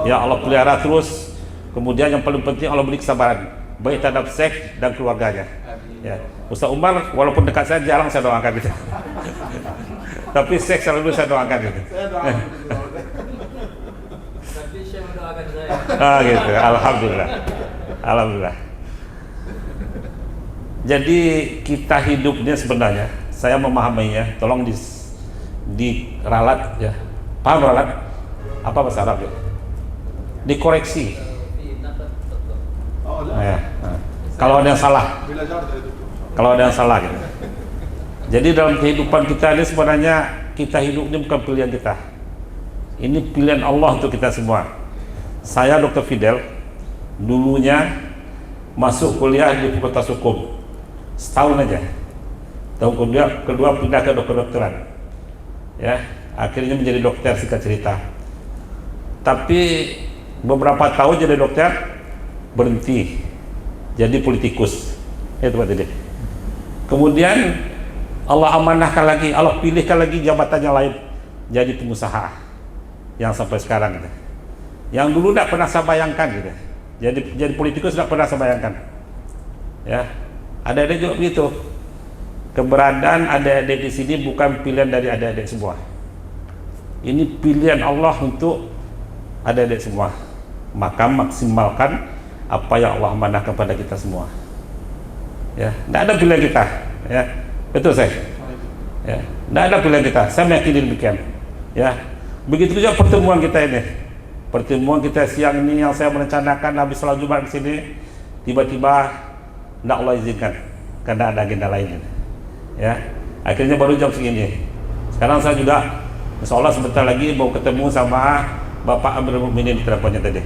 ya, Allah pelihara terus. Kemudian yang paling penting Allah beri kesabaran baik terhadap Syekh dan keluarganya, ya. Ustaz Umar walaupun dekat saya jarang saya doakan gitu. Tapi Syekh selalu saya doakan gitu. Tapi Syekh mendoakan saya. Gitu. Alhamdulillah. Alhamdulillah. Jadi kita hidupnya sebenarnya, saya memahaminya, tolong diralat, ya. Paham ralat? Apa bahasa Arab, ya? Dikoreksi. Ya. Nah. Kalau ada yang salah. Kalau ada yang salah gitu. Jadi dalam kehidupan kita ini sebenarnya kita hidup ini bukan pilihan kita. Ini pilihan Allah untuk kita semua. Saya Dr. Fidel dulunya masuk kuliah di Fakultas Hukum. Setahun aja. Tahun kedua pindah ke dokter-dokteran, ya, akhirnya menjadi dokter singkat cerita. Tapi beberapa tahun jadi dokter berhenti jadi politikus, itu Pak Dede. Kemudian Allah amanahkan lagi, Allah pilihkan lagi jabatannya lain, jadi pengusaha yang sampai sekarang gitu. Yang dulu tidak pernah saya bayangkan gitu, jadi politikus tidak pernah saya bayangkan, ya. Adik-adik juga begitu. Keberadaan adik-adik di sini bukan pilihan dari adik-adik semua. Ini pilihan Allah untuk adik-adik semua. Maka maksimalkan apa yang Allah amanahkan kepada kita semua. Ya, tidak ada pilihan kita. Ya, betul saya. Ya, tidak ada pilihan kita. Saya meyakini demikian. Ya, begitu juga pertemuan kita ini. Pertemuan kita siang ini yang saya merencanakan habis salat Jumat di sini, tiba-tiba tidak Allah izinkan karena ada agenda lain. Ya, akhirnya baru jam segini. Sekarang saya juga, insya Allah sebentar lagi mau ketemu sama Bapak Amirul Mukminin di teleponnya tadi,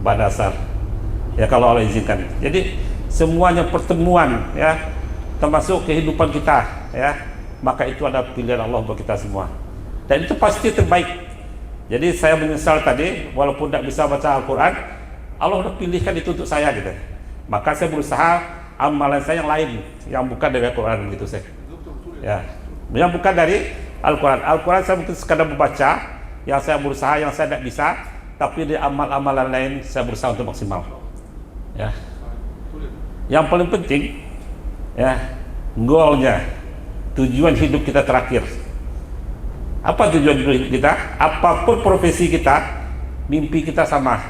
pada asar. Ya kalau Allah izinkan. Jadi semuanya pertemuan, ya, termasuk kehidupan kita, ya, maka itu ada pilihan Allah buat kita semua. Dan itu pasti terbaik. Jadi saya menyesal tadi, walaupun tidak bisa baca Al-Quran, Allah sudah pilihkan itu untuk saya gitu. Maka saya berusaha amalan saya yang lain, yang bukan dari Al-Quran begitu saya. Ya, yang bukan dari Al-Quran. Al-Quran saya mungkin sekadar membaca, yang saya berusaha, yang saya tidak bisa, tapi di amal-amalan lain saya berusaha untuk maksimal. Ya, yang paling penting, ya, goalnya, tujuan hidup kita terakhir. Apa tujuan hidup kita? Apapun profesi kita, mimpi kita sama.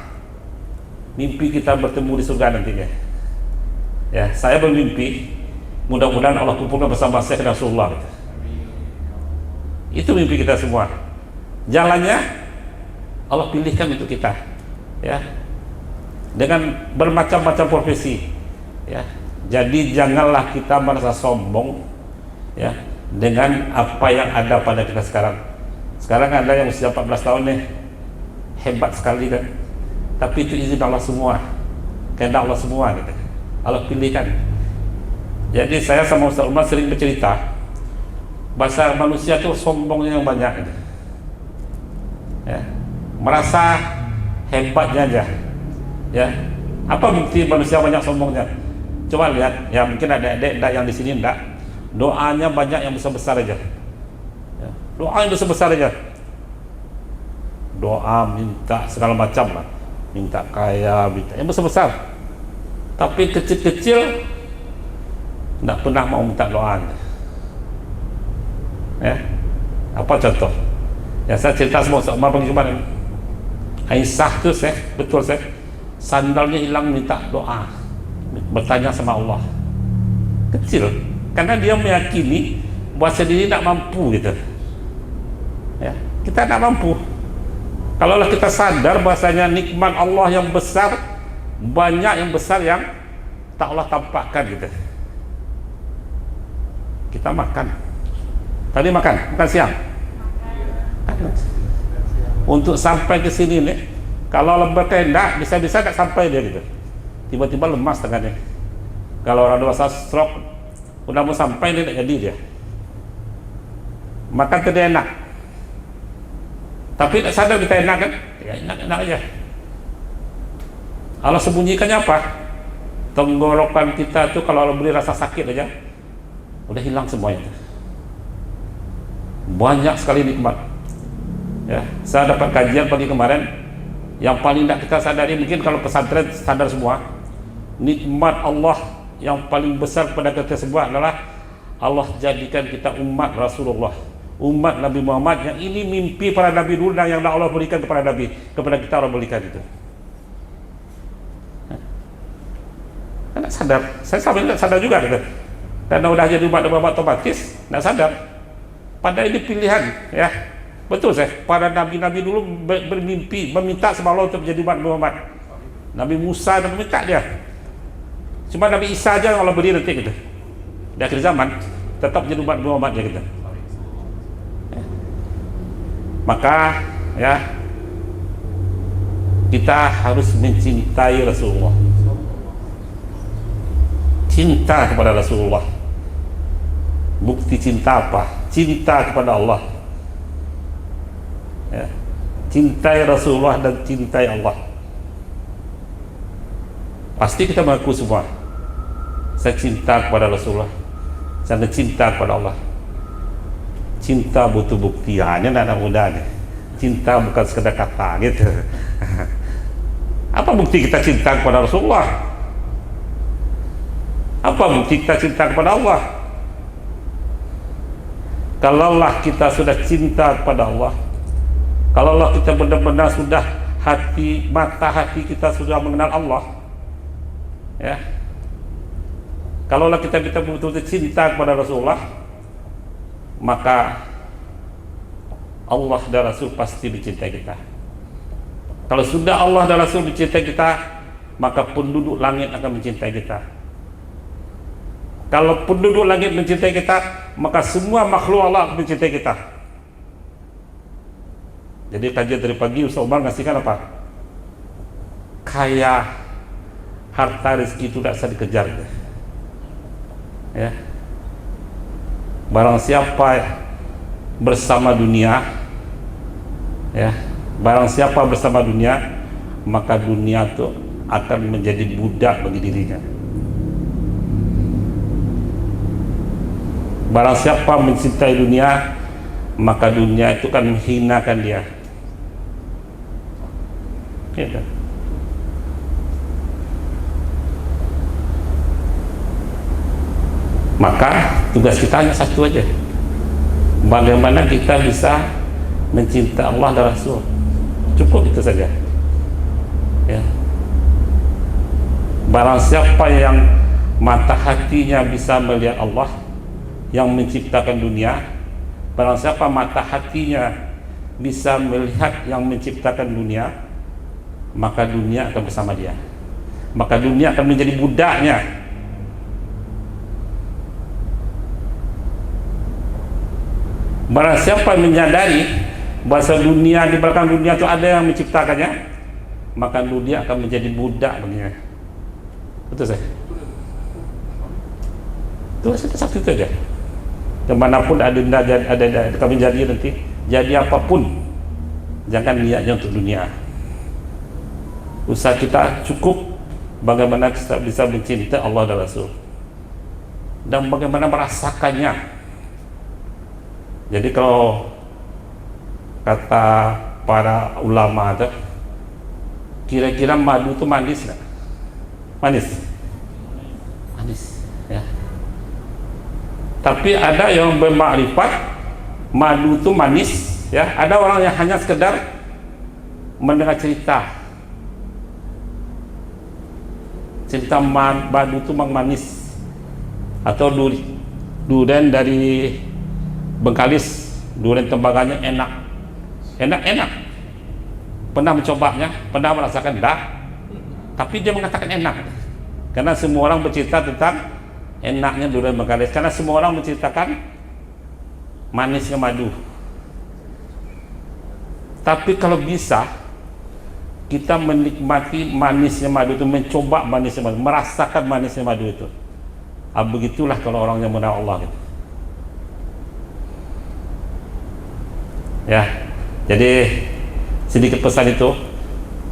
Mimpi kita bertemu di surga nantinya. Ya, saya bermimpi mudah-mudahan Allah kumpulkan bersama Syekh Rasulullah. Itu mimpi kita semua. Jalannya Allah pilihkan untuk kita. Ya, dengan bermacam-macam profesi. Ya, jadi janganlah kita merasa sombong. Ya, dengan apa yang ada pada kita sekarang. Sekarang ada yang usia 14 tahun nih, hebat sekali kan, tapi itu izin Allah semua, kehendak Allah semua gitu. Allah pilihkan. Jadi saya sama Ustaz Umar sering bercerita, bahasa manusia itu sombongnya yang banyak gitu. Ya, merasa hebatnya aja. Ya, apa bukti manusia banyak sombongnya? Coba lihat, ya mungkin ada adik-adik yang di sini enggak. Doanya banyak yang besar-besar aja. Ya, doa yang besar-besar aja. Doa minta segala macam lah, minta kaya, minta yang besar-besar. Tapi kecil-kecil tidak pernah mau minta doa. Ya, apa contoh? Ya saya cerita semua sama pagi kemarin. Aisyah tuh betul sandalnya hilang minta doa, bertanya sama Allah. Kecil. Karena dia meyakini bahwa sendiri tidak mampu gitu. Ya, kita tidak mampu. Kalaulah kita sadar bahasanya nikmat Allah yang besar, banyak yang besar yang tak Allah tampakkan gitu. Kita makan. Tadi makan siang. Untuk sampai ke sini nih, kalau lembar tenda bisa-bisa tidak sampai dia gitu. Tiba-tiba lemas tangannya. Kalau orang dewasa stroke, udah mau sampai dia tidak jadi dia. Makan tadi enak, tapi tidak sadar kita enak kan? Ya enak-enak aja. Allah sembunyikannya apa? Tenggorokan kita tuh kalau Allah beri rasa sakit aja, udah hilang semuanya. Banyak sekali nikmat. Ya, saya dapat kajian pagi kemarin, yang paling tidak kita sadari mungkin kalau pesantren sadar semua, nikmat Allah yang paling besar kepada kita semua adalah Allah jadikan kita umat Rasulullah, umat Nabi Muhammad, yang ini mimpi para Nabi dulu dan yang Allah berikan kepada Nabi, kepada kita Allah berikan itu. Tidak sadar, saya sampai tidak sadar juga gitu. Karena udah jadi umat Muhammad otomatis tidak sadar. Padahal ini pilihan, ya betul para nabi-nabi dulu bermimpi, meminta sama Allah untuk menjadi umat Muhammad. Nabi Musa dan meminta dia. Cuma Nabi Isa aja yang Allah beri nanti gitu. Di akhir zaman tetap jadi umat Muhammad ya gitu. Maka ya kita harus mencintai Rasulullah. Cinta kepada Rasulullah. Bukti cinta apa? Cinta kepada Allah. Ya. Cintai Rasulullah dan cintai Allah. Pasti kita mengaku semua, saya cinta kepada Rasulullah, saya cinta kepada Allah. Cinta butuh bukti, hanya anak muda nih. Cinta bukan sekedar kata gitu. Apa bukti kita cinta kepada Rasulullah? Apa bukti kita cinta kepada Allah? Kalaulah kita sudah cinta kepada Allah, kalaulah kita benar-benar sudah mata hati kita sudah mengenal Allah, ya, kalaulah kita betul-betul cinta kepada Rasulullah, maka Allah dan Rasul pasti mencintai kita. Kalau sudah Allah dan Rasul mencintai kita, maka penduduk langit akan mencintai kita. Kalau penduduk langit mencintai kita, maka semua makhluk Allah akan mencintai kita. Jadi kajian dari pagi Ustaz Umar ngasihkan apa? Kaya, harta, rezeki itu tidak bisa dikejar. Ya. Barang siapa bersama dunia, ya, barang siapa bersama dunia, maka dunia itu akan menjadi budak bagi dirinya. Barang siapa mencintai dunia, maka dunia itu kan menghinakan dia. Ya kan? Maka tugas kita hanya satu aja, bagaimana kita bisa mencintai Allah dan Rasul. Cukup itu saja. Ya. Barang siapa yang mata hatinya bisa melihat Allah yang menciptakan dunia, barang siapa mata hatinya bisa melihat yang menciptakan dunia, maka dunia akan bersama dia, maka dunia akan menjadi budaknya. Barang siapa menyadari bahwa dunia, di belakang dunia itu ada yang menciptakannya, maka dunia akan menjadi budak baginya. Betul saya? Itu satu itu aja. Kemanapun ada kami jadi nanti, jadi apapun, jangan niatnya untuk dunia. Usaha kita cukup bagaimana kita bisa mencintai Allah dan Rasul, dan bagaimana merasakannya. Jadi kalau kata para ulama itu, kira-kira madu itu manis nggak? Manis, manis, ya. Tapi ada yang bermakrifat madu itu manis, ya. Ada orang yang hanya sekedar mendengar cerita madu itu manis, atau durian dari Bengkalis, durian tembagannya enak. Pernah mencobanya, pernah merasakan? Dah. Tapi dia mengatakan enak, karena semua orang bercerita tentang enaknya durian Bengkalis, karena semua orang menceritakan manisnya madu. Tapi kalau bisa kita menikmati manisnya madu itu, mencoba manisnya madu, merasakan manisnya madu itu, begitulah kalau orang yang mengenal Allah gitu. Ya, jadi sedikit pesan itu,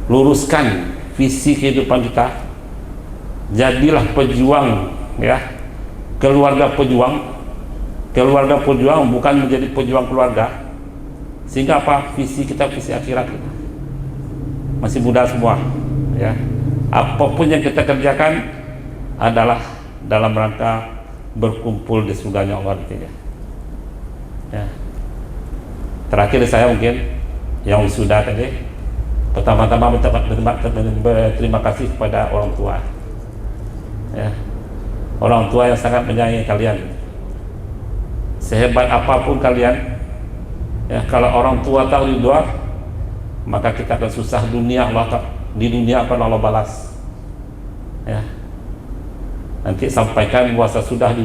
luruskan visi kehidupan kita, jadilah pejuang, ya, keluarga pejuang bukan menjadi pejuang keluarga, sehingga apa, visi kita visi akhirat kita. Masih muda semua, ya, apapun yang kita kerjakan adalah dalam rangka berkumpul di surganya Allah nantinya. Ya. Terakhir saya mungkin yang sudah tadi, pertama-tama berterima kasih kepada orang tua, ya, orang tua yang sangat menyayangi kalian. Sehebat apapun kalian, ya, kalau orang tua tak ridho, maka kita akan susah dunia. Di dunia akan Allah balas, ya. Nanti sampaikan puasa sudah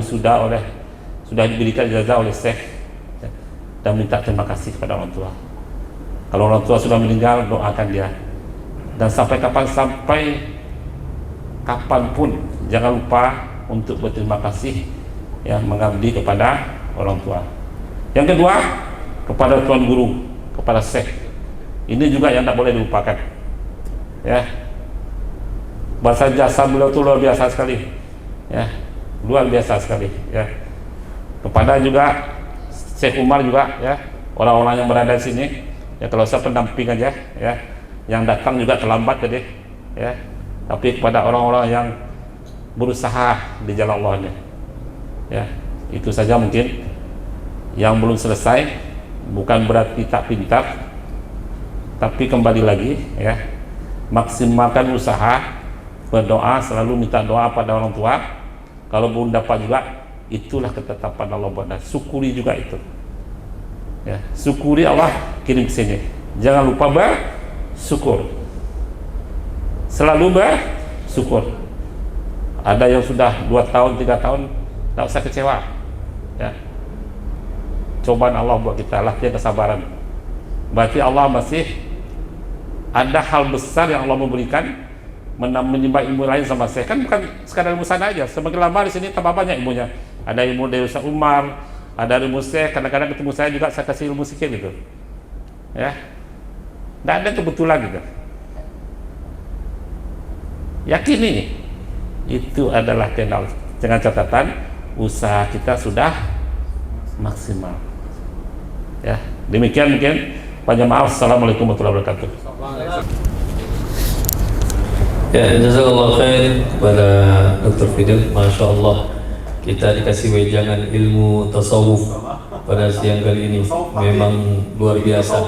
diberikan ijazah oleh Syekh, dan minta terima kasih kepada orang tua. Kalau orang tua sudah meninggal, doakan dia, dan sampai kapanpun jangan lupa untuk berterima kasih, ya, mengabdi kepada orang tua. Yang kedua, kepada tuan guru, kepada Syekh, ini juga yang tak boleh dilupakan, ya. Bahasa jasa beliau itu luar biasa sekali, ya, luar biasa sekali, ya. Kepada juga Syekh Umar juga, ya, orang-orang yang berada di sini, ya, kalau saya pendamping aja, ya, yang datang juga terlambat tadi, ya, tapi kepada orang-orang yang berusaha di jalan Allah ini, ya, itu saja mungkin. Yang belum selesai bukan berarti tak pintar, tapi kembali lagi, ya, maksimalkan usaha, berdoa, selalu minta doa pada orang tua. Kalau belum dapat juga, itulah ketetapan Allah, dan syukuri juga itu. Ya, syukuri Allah kirim ke sini. Jangan lupa bersyukur. Selalu bersyukur. Ada yang sudah 2 tahun, 3 tahun, tak usah kecewa. Ya. Cobaan Allah buat kita, latihan kesabaran. Berarti Allah masih ada hal besar yang Allah memberikan, menimba ilmu lain sama saya. Kan bukan sekadar ilmu sana aja. Semakin lama di sini tambah banyak ilmunya. Ada ilmu dari Ustaz Umar, ada ilmu saya, kadang-kadang ketemu saya juga saya kasih ilmu sikit gitu. Ya. Tidak ada kebetulan gitu. Yakini itu adalah kenal, dengan catatan usaha kita sudah maksimal. Ya, demikian mungkin. Panjang maaf. Assalamualaikum warahmatullahi wabarakatuh. Ya, jazakallah khair kepada Dr. Fidel. Masya Allah, kita dikasih wejangan ilmu tasawuf pada siang kali ini. Memang luar biasa.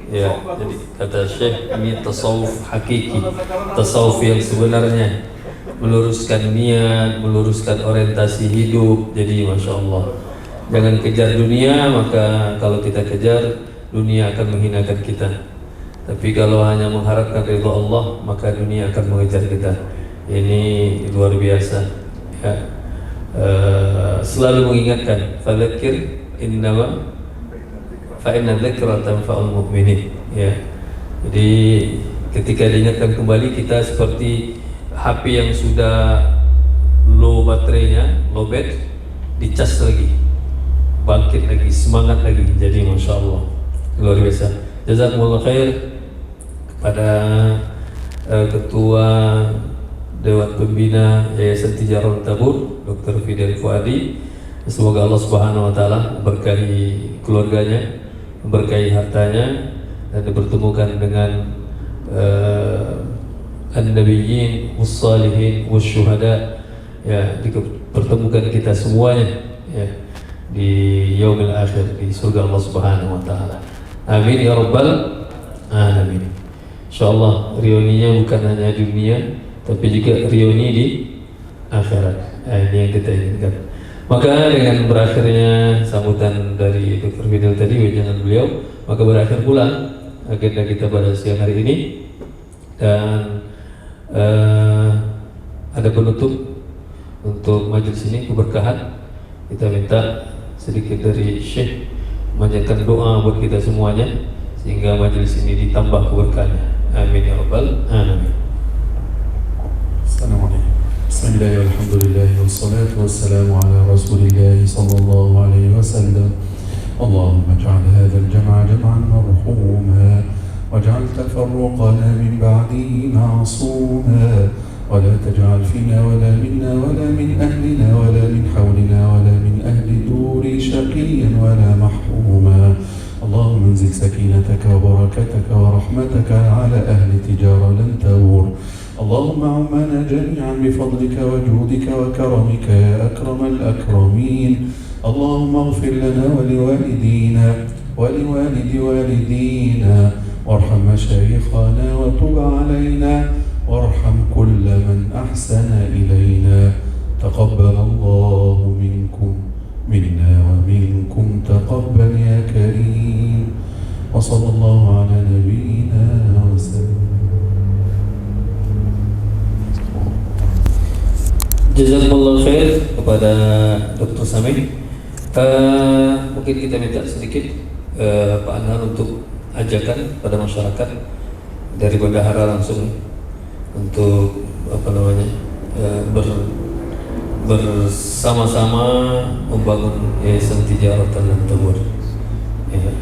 Ya, jadi kata Syekh, ini tasawuf hakiki, tasawuf yang sebenarnya, meluruskan niat, meluruskan orientasi hidup. Jadi Masya Allah, jangan kejar dunia, maka kalau kita kejar dunia akan menghinakan kita. Tapi kalau hanya mengharapkan ridha Allah, maka dunia akan mengejar kita. Ini luar biasa. Ya. Selalu mengingatkan, fadzakir innama fa inna dzikra tanfa'ul mu'minin. Ya. Jadi ketika diingatkan kembali, kita seperti HP yang sudah low baterainya, low bed, dicas lagi, bangkit lagi, semangat lagi. Jadi Masya Allah, luar biasa. Jazakumullah khair kepada Ketua Dewan Pembina Yayasan Tijarah Tabur, Dr. Fidel Fuadi. Semoga Allah Subhanahu wa Ta'ala berkahi keluarganya, berkahi hartanya, dan dipertemukan dengan an-nabiyyin was-salihin was-syuhada, ya, dipertemukan kita semuanya, ya, di yaumil akhir, di surga Allah Subhanahu wa Ta'ala. Amin ya rabbal alamin. Insyaallah reuninya bukan hanya di dunia, tapi juga reuni di akhirat. Ini yang kita inginkan. Maka dengan berakhirnya sambutan dari Dr. Fidel tadi, wejangan beliau, maka berakhir pula agenda kita pada siang hari ini. Dan ada penutup untuk majelis ini, keberkahan. Kita minta sedikit dari Syekh memanjatkan doa buat kita semuanya, sehingga majelis ini ditambah keberkahannya. Amin ya rabbal alamin. Assalamualaikum. Bismillah, alhamdulillah, wassalatu wassalamu ala rasulillah sallallahu alaihi wasallam. Allahumma ij'al hadzal jam'a jam'an marhuma waj'al tafarruqana min ba'dihi ma'suma wa la taj'al fina wa la minna wa la min ahlina wa la min hawlina wa la min ahli duri shaqiyyan wa la mahruma. اللهم انزل سكينتك وبركتك ورحمتك على أهل تجارة لن تبور. اللهم عمنا جميعا بفضلك وجودك وكرمك يا أكرم الأكرمين. اللهم اغفر لنا ولوالدينا ولوالد والدينا وارحم مشايخنا وتب علينا وارحم كل من أحسن إلينا. تقبل الله منكم منا ومنكم تقبل يا كريم. وصلى الله على نبينا وسلم. Jazakumullah khair kepada Dr. Samih. Mungkin kita minta sedikit Pak Anwar untuk ajakan pada masyarakat dari bendahara langsung untuk bersama-sama membangun Yayasan Tijarah Lan Tabur. Ya.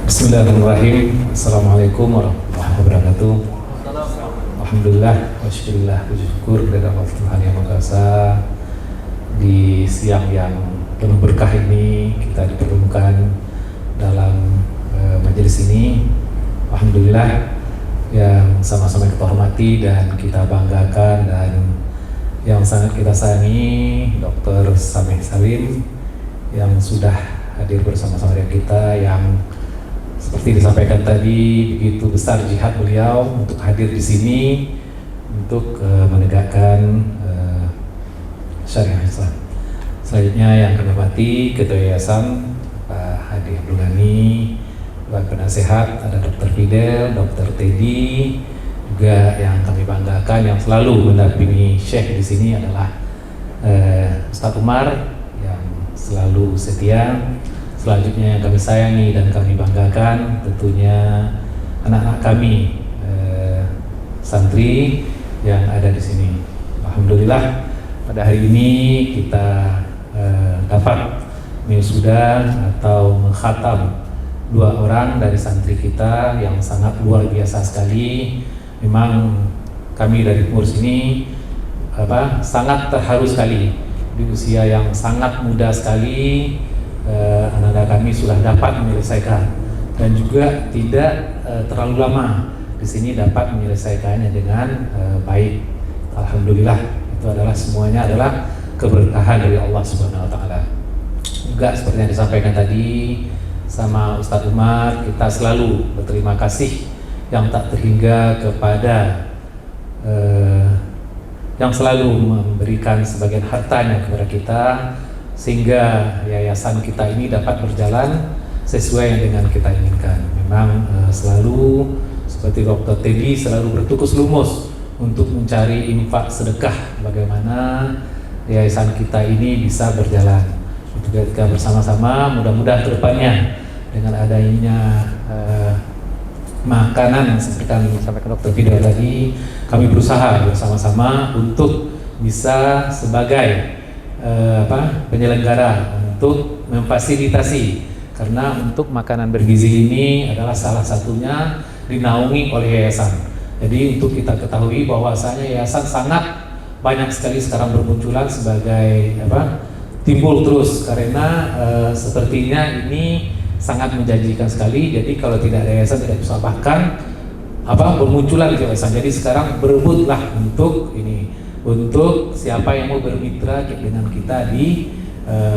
Bismillahirrahmanirrahim. Assalamualaikum warahmatullahi wabarakatuh. Alhamdulillah, wasyukurillah, puji syukur kepada Allah Tuhan Yang Maha Esa. Di siang yang penuh berkah ini kita dipertemukan dalam majelis ini. Alhamdulillah, yang sama-sama kita hormati dan kita banggakan, dan yang sangat kita sayangi Dr. Samih Salim yang sudah hadir bersama-sama dengan kita, yang seperti disampaikan tadi, begitu besar jihad beliau untuk hadir di sini untuk menegakkan syariah Islam. Selanjutnya yang kami hormati Ketua Yayasan Pak hadir. Dulani, Dewan Penasehat, ada Dr. Fidel, Dr. Teddy, juga yang kami banggakan yang selalu mendampingi Syekh di sini adalah Ustadz Umar yang selalu setia. Selanjutnya yang kami sayangi dan kami banggakan tentunya anak-anak kami santri yang ada di sini. Alhamdulillah pada hari ini kita dapat wisuda atau mengkhatam 2 orang dari santri kita yang sangat luar biasa sekali. Memang kami dari pengurus ini sangat terharu sekali di usia yang sangat muda sekali. Anak-anak kami sudah dapat menyelesaikan dan juga tidak terlalu lama di sini dapat menyelesaikannya dengan baik. Alhamdulillah, itu adalah semuanya adalah keberkahan dari Allah Subhanahu wa taala. Juga seperti yang disampaikan tadi sama Ustadz Umar, kita selalu berterima kasih yang tak terhingga kepada yang selalu memberikan sebagian hartanya kepada kita sehingga yayasan kita ini dapat berjalan sesuai yang dengan kita inginkan. Memang selalu seperti Dr. Teddy selalu bertukus lumus untuk mencari infak sedekah bagaimana yayasan kita ini bisa berjalan. Juga kita bersama-sama mudah-mudahan kedepannya dengan adanya makanan seperti yang disampaikan Dr. Fidel tadi, kami berusaha bersama-sama untuk bisa sebagai penyelenggara untuk memfasilitasi, karena untuk makanan bergizi ini adalah salah satunya dinaungi oleh yayasan. Jadi untuk kita ketahui bahwasanya yayasan sangat banyak sekali sekarang bermunculan sebagai timbul terus karena sepertinya ini sangat menjanjikan sekali. Jadi kalau tidak ada yayasan tidak bisa, bahkan bermunculan di yayasan. Jadi sekarang berebutlah untuk ini, untuk siapa yang mau bermitra dengan kita di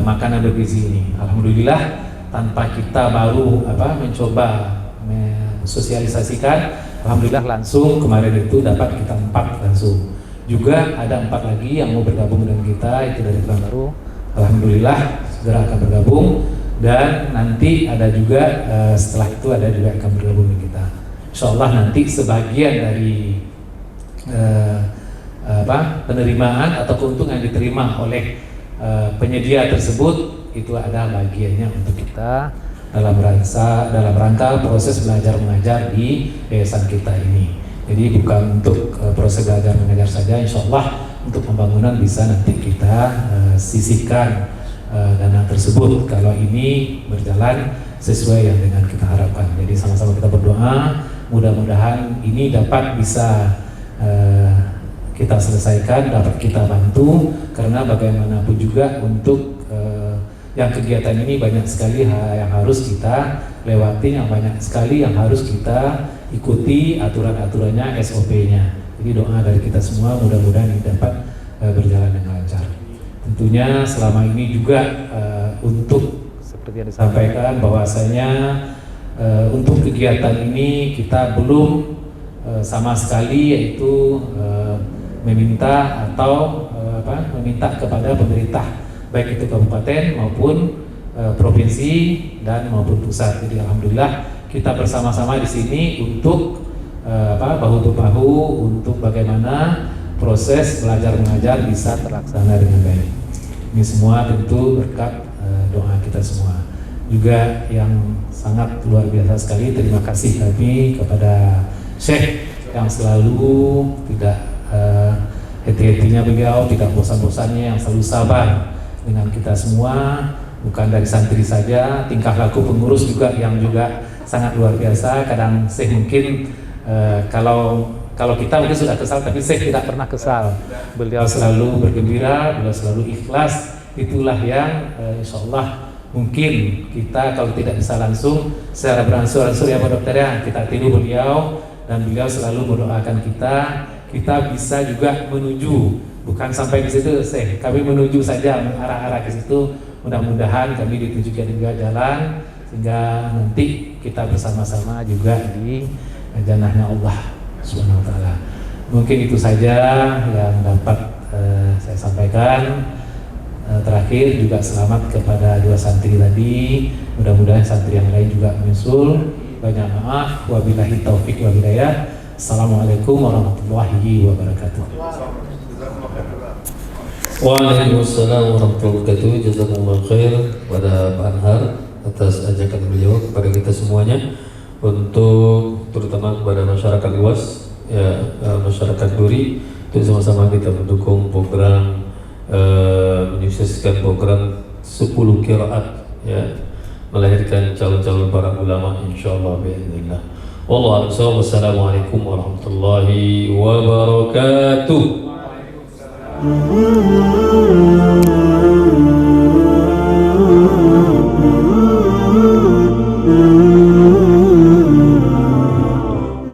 makanan bergizi ini. Alhamdulillah tanpa kita baru mencoba mensosialisasikan, alhamdulillah langsung kemarin itu dapat kita 4 langsung. Juga ada 4 lagi yang mau bergabung dengan kita, itu dari Pekanbaru. Alhamdulillah segera akan bergabung, dan nanti ada juga setelah itu ada juga akan bergabung dengan kita. Insyaallah nanti sebagian dari penerimaan atau keuntungan yang diterima oleh penyedia tersebut itu ada bagiannya untuk kita dalam rangka proses belajar mengajar di yayasan kita ini. Jadi bukan untuk proses belajar mengajar saja, insyaallah untuk pembangunan bisa nanti kita sisihkan dana tersebut kalau ini berjalan sesuai yang dengan kita harapkan. Jadi sama-sama kita berdoa mudah-mudahan ini dapat bisa kita selesaikan, dapat kita bantu, karena bagaimanapun juga untuk yang kegiatan ini banyak sekali yang harus kita lewati, yang banyak sekali yang harus kita ikuti aturan-aturannya, SOP-nya. Jadi doa dari kita semua mudah-mudahan ini dapat berjalan dengan lancar. Tentunya selama ini juga untuk seperti yang disampaikan bahwasanya untuk kegiatan ini kita belum sama sekali yaitu meminta atau meminta kepada pemerintah baik itu kabupaten maupun provinsi dan maupun pusat. Jadi alhamdulillah kita bersama-sama di sini untuk bahu membahu untuk bagaimana proses belajar mengajar bisa terlaksana dengan baik. Ini semua tentu berkat doa kita semua. Juga yang sangat luar biasa sekali, terima kasih kami kepada Syekh yang selalu tidak hati-hatinya beliau, tidak bosan-bosannya, yang selalu sabar dengan kita semua, bukan dari santri saja, tingkah laku pengurus juga yang juga sangat luar biasa. Kadang Syekh mungkin kalau kita mungkin sudah kesal, tapi Syekh tidak pernah kesal. Beliau selalu bergembira, beliau selalu ikhlas. Itulah yang insyaallah mungkin kita kalau tidak bisa langsung secara beransur-ansur ya Pak Dokter ya, kita tiru beliau dan beliau selalu mendoakan kita bisa juga menuju, bukan sampai di situ Syekh, kami menuju saja, mengarah-arah ke situ. Mudah-mudahan kami ditunjukkan juga jalan sehingga nanti kita bersama-sama juga di jannahnya Allah Subhanahu wa taala. Mungkin itu saja yang dapat saya sampaikan. Terakhir juga selamat kepada 2 santri tadi. Mudah-mudahan santri yang lain juga menyusul. Banyak maaf. Wabillahi taufik wal hidayah. Assalamualaikum warahmatullahi wabarakatuh. Waalaikumsalam warahmatullahi wabarakatuh. Jazakumullah khair pada Pak Anhar atas ajakan beliau kepada kita semuanya, untuk terutama kepada masyarakat luas, ya, masyarakat Duri, untuk sama-sama kita mendukung program menyukseskan program 10 qiraat, ya, melahirkan calon-calon para ulama insyaallah biidznillah. Wallahu a'lam. Wassalamualaikum warahmatullahi wabarakatuh.